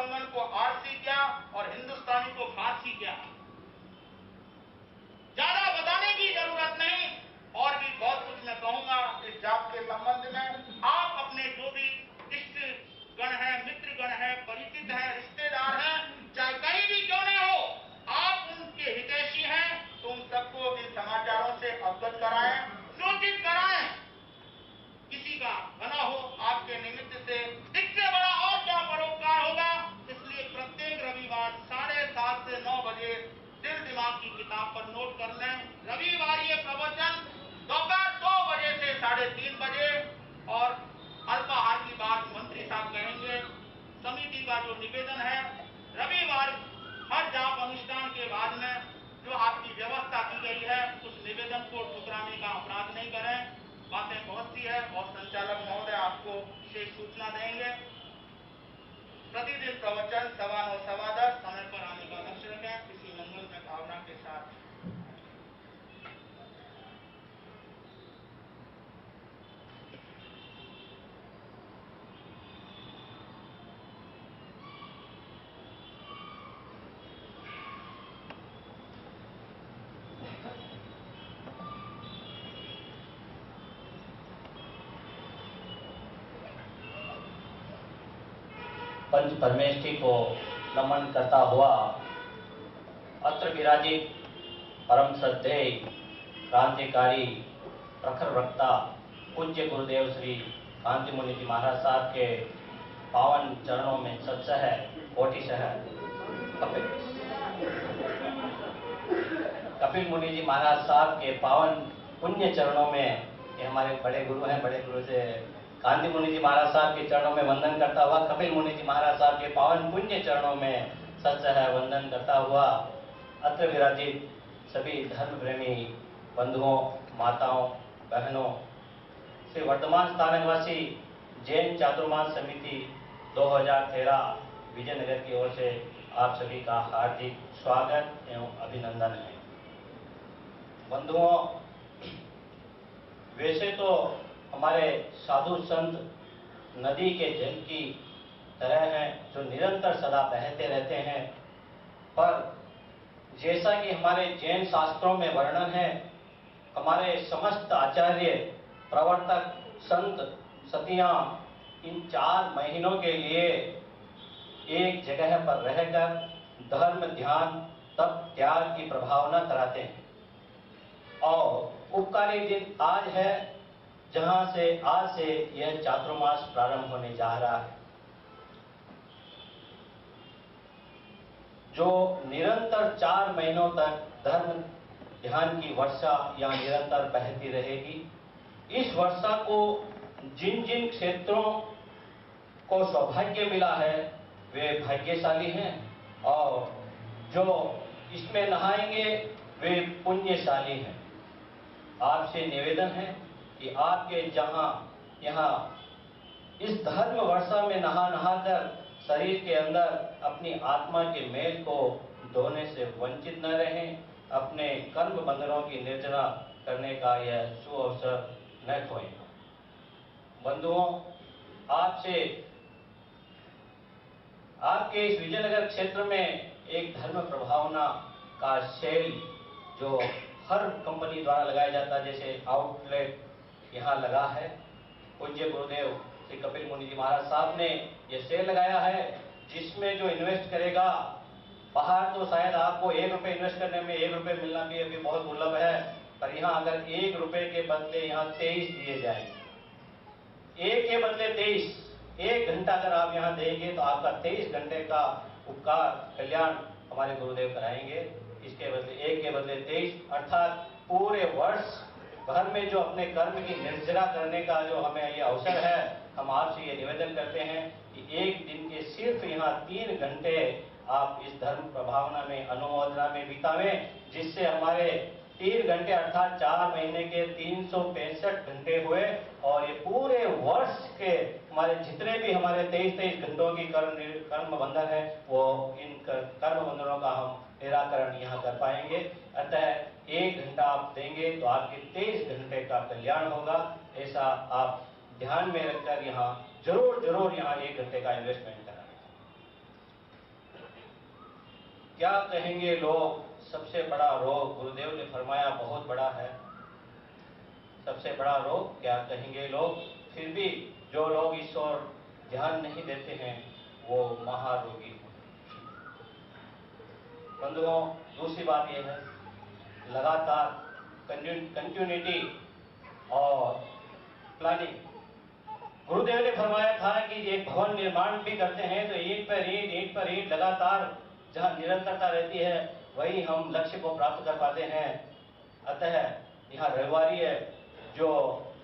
[SPEAKER 1] किताब पर नोट कर लें। रविवार ये प्रवचन दोपहर 2 बजे से 3:30 बजे, और अल्पाहार की बात मंत्री साहब कहेंगे। समिति का जो निवेदन है, रविवार हर जाप अनुष्ठान के बाद में जो आपकी व्यवस्था की गई है, उस निवेदन को ठुकराने का अपराध नहीं करें। बातें बहुत सी है और संचालक महोदय आपको शेष सूचना देंगे। प्रतिदिन प्रवचन 9:15 10:15 समय पर आने का लक्ष्य रखें। किसी मंगल में भावना के साथ।
[SPEAKER 2] पंच परमेष्ठी को नमन करता हुआ अत्र विराजित परम श्रद्धेय क्रांतिकारी प्रखर वक्ता पूज्य गुरुदेव श्री कांति मुनि जी महाराज साहब के पावन चरणों में सत्सह कोटिशः कपिल मुनि जी महाराज साहब के पावन पुण्य चरणों में, ये हमारे बड़े गुरु हैं, बड़े गुरु से कांति मुनि जी महाराज साहब के चरणों में वंदन करता हुआ कपिल मुनि जी महाराज साहब के पावन पुण्य चरणों में सत्सह वंदन करता हुआ अत्र विराजित सभी धर्म प्रेमी बंधुओं, माताओं, बहनों, श्री वर्तमान स्थानकवासी जैन चातुर्मास समिति 2013 विजयनगर की ओर से आप सभी का हार्दिक स्वागत एवं अभिनंदन है। बंधुओं, वैसे तो हमारे साधु संत नदी के जल की तरह हैं, जो निरंतर सदा बहते रहते हैं, पर जैसा कि हमारे जैन शास्त्रों में वर्णन है, हमारे समस्त आचार्य, प्रवर्तक, संत, सतियां इन 4 महीनों के लिए एक जगह पर रहकर धर्म, ध्यान, तप, त्याग की प्रभावना कराते हैं। और उपकारी दिन आज है, जहां से आज से यह चातुर्मास प्रारंभ होने जा रहा है, जो निरंतर 4 महीनों तक धर्म ध्यान की वर्षा यहाँ निरंतर बहती रहेगी। इस वर्षा को जिन जिन क्षेत्रों को सौभाग्य मिला है वे भाग्यशाली हैं, और जो इसमें नहाएंगे वे पुण्यशाली हैं। आपसे निवेदन है कि आपके जहां यहाँ इस धर्म वर्षा में नहा कर शरीर के अंदर अपनी आत्मा के मेल को धोने से वंचित न रहें, अपने कर्म बंधनों की निर्जना करने का यह सुअवसर न खोएं। बंधुओं, आपसे आपके इस विजयनगर क्षेत्र में एक धर्म प्रभावना का सेल जो हर कंपनी द्वारा लगाया जाता है, जैसे आउटलेट यहाँ लगा है, पूज्य गुरुदेव श्री कपिल मुनि जी महाराज साहब ने यह सेल लगाया है, जिसमें जो इन्वेस्ट करेगा, बाहर तो शायद आपको 1 रुपये इन्वेस्ट करने में 1 रुपये मिलना भी अभी बहुत दुर्लभ है, पर यहाँ अगर 1 रुपये के बदले यहाँ 23 दिए जाएंगे, 1 के बदले 23, 1 घंटा अगर आप यहाँ देंगे तो आपका 23 घंटे का उपकार कल्याण हमारे गुरुदेव कराएंगे। इसके बदले 1 के बदले 23, अर्थात पूरे वर्ष भर में जो अपने कर्म की निर्जरा करने का जो हमें ये अवसर है, हम आपसे ये निवेदन करते हैं कि एक दिन के सिर्फ यहाँ 3 घंटे आप इस धर्म प्रभावना में, अनुमोदना में बितावें, जिससे हमारे 3 घंटे अर्थात 4 महीने के 365 घंटे हुए, और ये पूरे वर्ष के हमारे जितने भी हमारे 23 घंटों की कर्म बंधन है, वो इन कर्म बंधनों का हम निराकरण यहाँ कर पाएंगे। अतः 1 घंटा आप देंगे तो आपके 23 घंटे का कल्याण होगा। ऐसा आप ध्यान में रखकर यहाँ जरूर यहाँ 1 घंटे का इन्वेस्टमेंट कराएं। क्या कहेंगे लोग, सबसे बड़ा रोग, गुरुदेव ने फरमाया बहुत बड़ा है, सबसे बड़ा रोग क्या कहेंगे लोग। फिर भी जो लोग इस ओर ध्यान नहीं देते हैं वो महारोगी हैं। बंधुओं, दूसरी बात यह है, लगातार कंटिन्यूटी और प्लानिंग। गुरुदेव ने फरमाया था कि एक भवन निर्माण भी करते हैं तो ईंट पर ईंट लगातार जहां निरंतरता रहती है, वही हम लक्ष्य को प्राप्त कर पाते हैं। अतः यहाँ रविवारी जो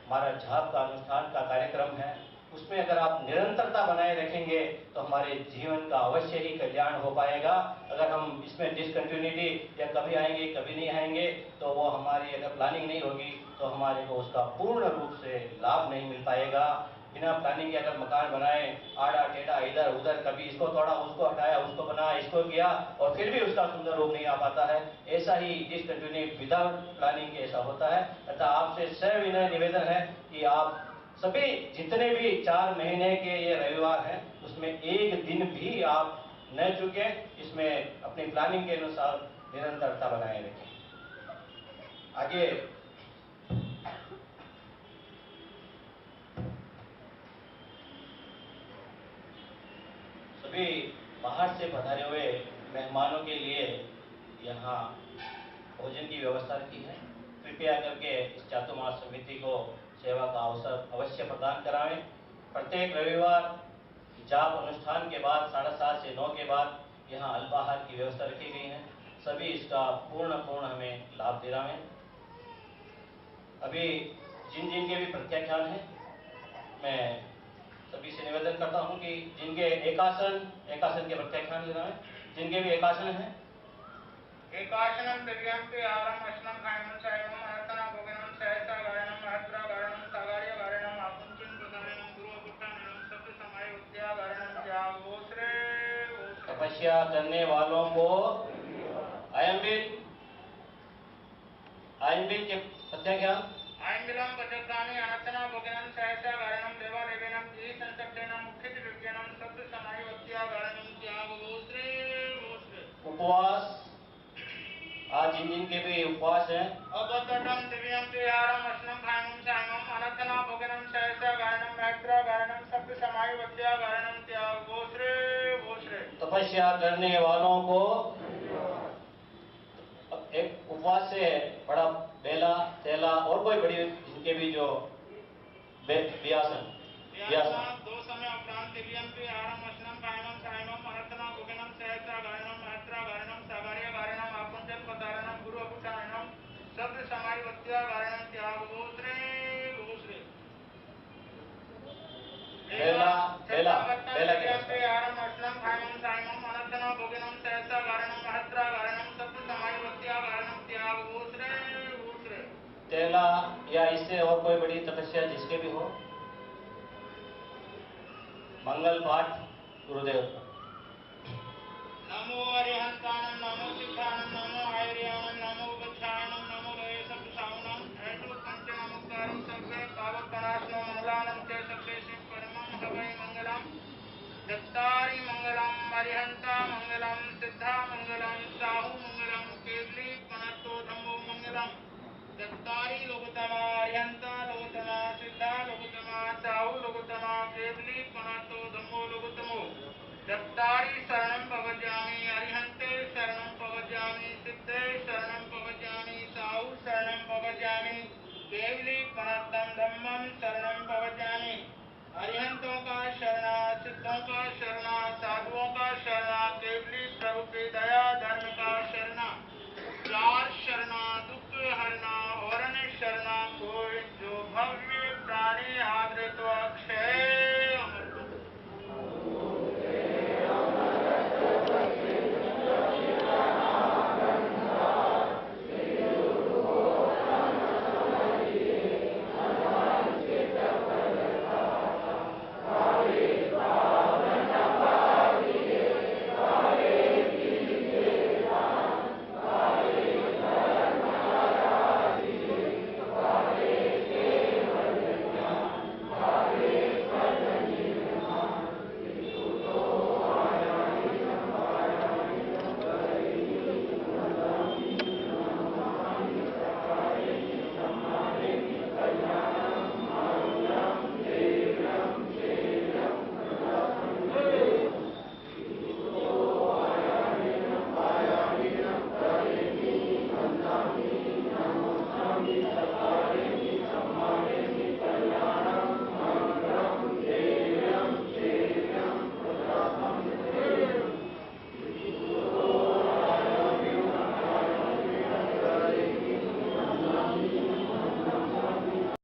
[SPEAKER 2] हमारा झाप का अनुष्ठान का कार्यक्रम है, उसमें अगर आप निरंतरता बनाए रखेंगे तो हमारे जीवन का अवश्य ही कल्याण हो पाएगा। अगर हम इसमें डिसकंटिन्यूटी या कभी आएंगे कभी नहीं आएंगे, तो वो हमारी अगर प्लानिंग नहीं होगी तो हमारे को उसका पूर्ण रूप से लाभ नहीं मिल पाएगा। बिना प्लानिंग के अगर मकान बनाए, आड़ा टेढ़ा इधर उधर, कभी इसको तोड़ा उसको हटाया, उसको बनाया इसको किया, और फिर भी उसका सुंदर रूप नहीं आ पाता है, ऐसा ही डिसकंटिन्यूटी विदाउट प्लानिंग के ऐसा होता है। अतः आपसे सविनय निवेदन है कि आप सभी जितने भी 4 महीने के ये रविवार हैं, उसमें एक दिन भी आप न चुके, इसमें अपनी प्लानिंग के अनुसार निरंतरता बनाए रखें। आगे सभी बाहर से पधारे हुए मेहमानों के लिए यहाँ भोजन की व्यवस्था की है। कृपया करके इस चातुर्मास समिति को सेवा का अवसर अवश्य प्रदान कराएं। प्रत्येक रविवार जाप अनुष्ठान के बाद 7:30 से 9 के बाद यहाँ अल्पाहार की व्यवस्था रखी गई है। सभी इसका पूर्ण हमें लाभ दिलाएं। अभी जिन जिन के भी प्रत्याख्यान है, मैं सभी से निवेदन करता हूँ कि जिनके एकासन के प्रत्याख्यान दिलाएं। जिनके भी एकासन है,
[SPEAKER 1] एकाशनम दिव्यांते आरम अश्नम खायम चायम अनतना भोगनम सहसा गायनम महत्रा गायनम सागार्य गायनम आकुंचन प्रदानम गुरु पुट्टानम सत्य समाय उद्या गायनम त्याग ओसरे
[SPEAKER 2] तपस्या करने वालों को आयनबिल के प्रत्याख्यान
[SPEAKER 1] आयंबिलम पचक्रामि अनतना भोगनम सहसा गायनम देवा लेवेनम जी संसप्तेनम मुख्यति विज्ञानम सत्य समाय उद्या गायनम त्याग ओसरे
[SPEAKER 2] उपवास। आज जिन के भी उपवास है,
[SPEAKER 1] अबतटम दिव्यम तिहारम अश्नम खायम चायम अनतना भोगनम सहसा गायनम महत्रा गायनम सत्य समाय उद्या गायनम त्याग ओसरे
[SPEAKER 2] तपस्या करने वालों को एक उपवास से बड़ा बेला तेला और कोई बड़ी जिनके भी जो व्यासन
[SPEAKER 1] 2 समय उपरांत दिव्यम तिहारम अश्नम खायम चायम अनतना भोगनम सहसा गायनम महत्रा गायनम सागार्य गायनम आकुंचन प्रदानम गुरु पुट्टानम सत्य समाय उद्या गायनम त्याग ओसरे
[SPEAKER 2] बेला
[SPEAKER 1] आरम अश्नम खायम चायम अनतना भोगनम सहसा गायनम महत्रा गायनम सत्य समाय उद्या गायनम त्याग ओसरे
[SPEAKER 2] तेला या इससे और कोई बड़ी तपस्या जिसके भी हो, मंगल पाठ गुरुदेव।
[SPEAKER 1] नमो अरिहंतानम नमो सिद्धानम नमो आयर्यानम नमो उपच्छायनम नमो लये सप्तसावनम ऐटु पंचनमुक्तारम सर्वे पावकनाशनो मंगलानम ते सर्वेषु परमं हवै मंगलम दत्तारि मंगलम अरिहंता मंगलम सिद्धा मंगलम साहु मंगलम केवली पनतो धम्मो मंगलम दत्तारि लोकतमा अरिहंता लोकतमा सिद्धा लोकतमा साहु लोकतमा केवली पनतो धम्मो लोकतमो दत्तारि शरणं प्रवज्यामि अरिहन्ते शरणं प्रवज्यामि सिद्धे शरणं प्रवज्यामि साहु शरणं प्रवज्यामि केवली पनतं धम्मं शरणं प्रवज्यामि। अरिहंतों का शरणा, सिद्धों का शरणा, साधुओं का शरणा, केवली प्रभु की दया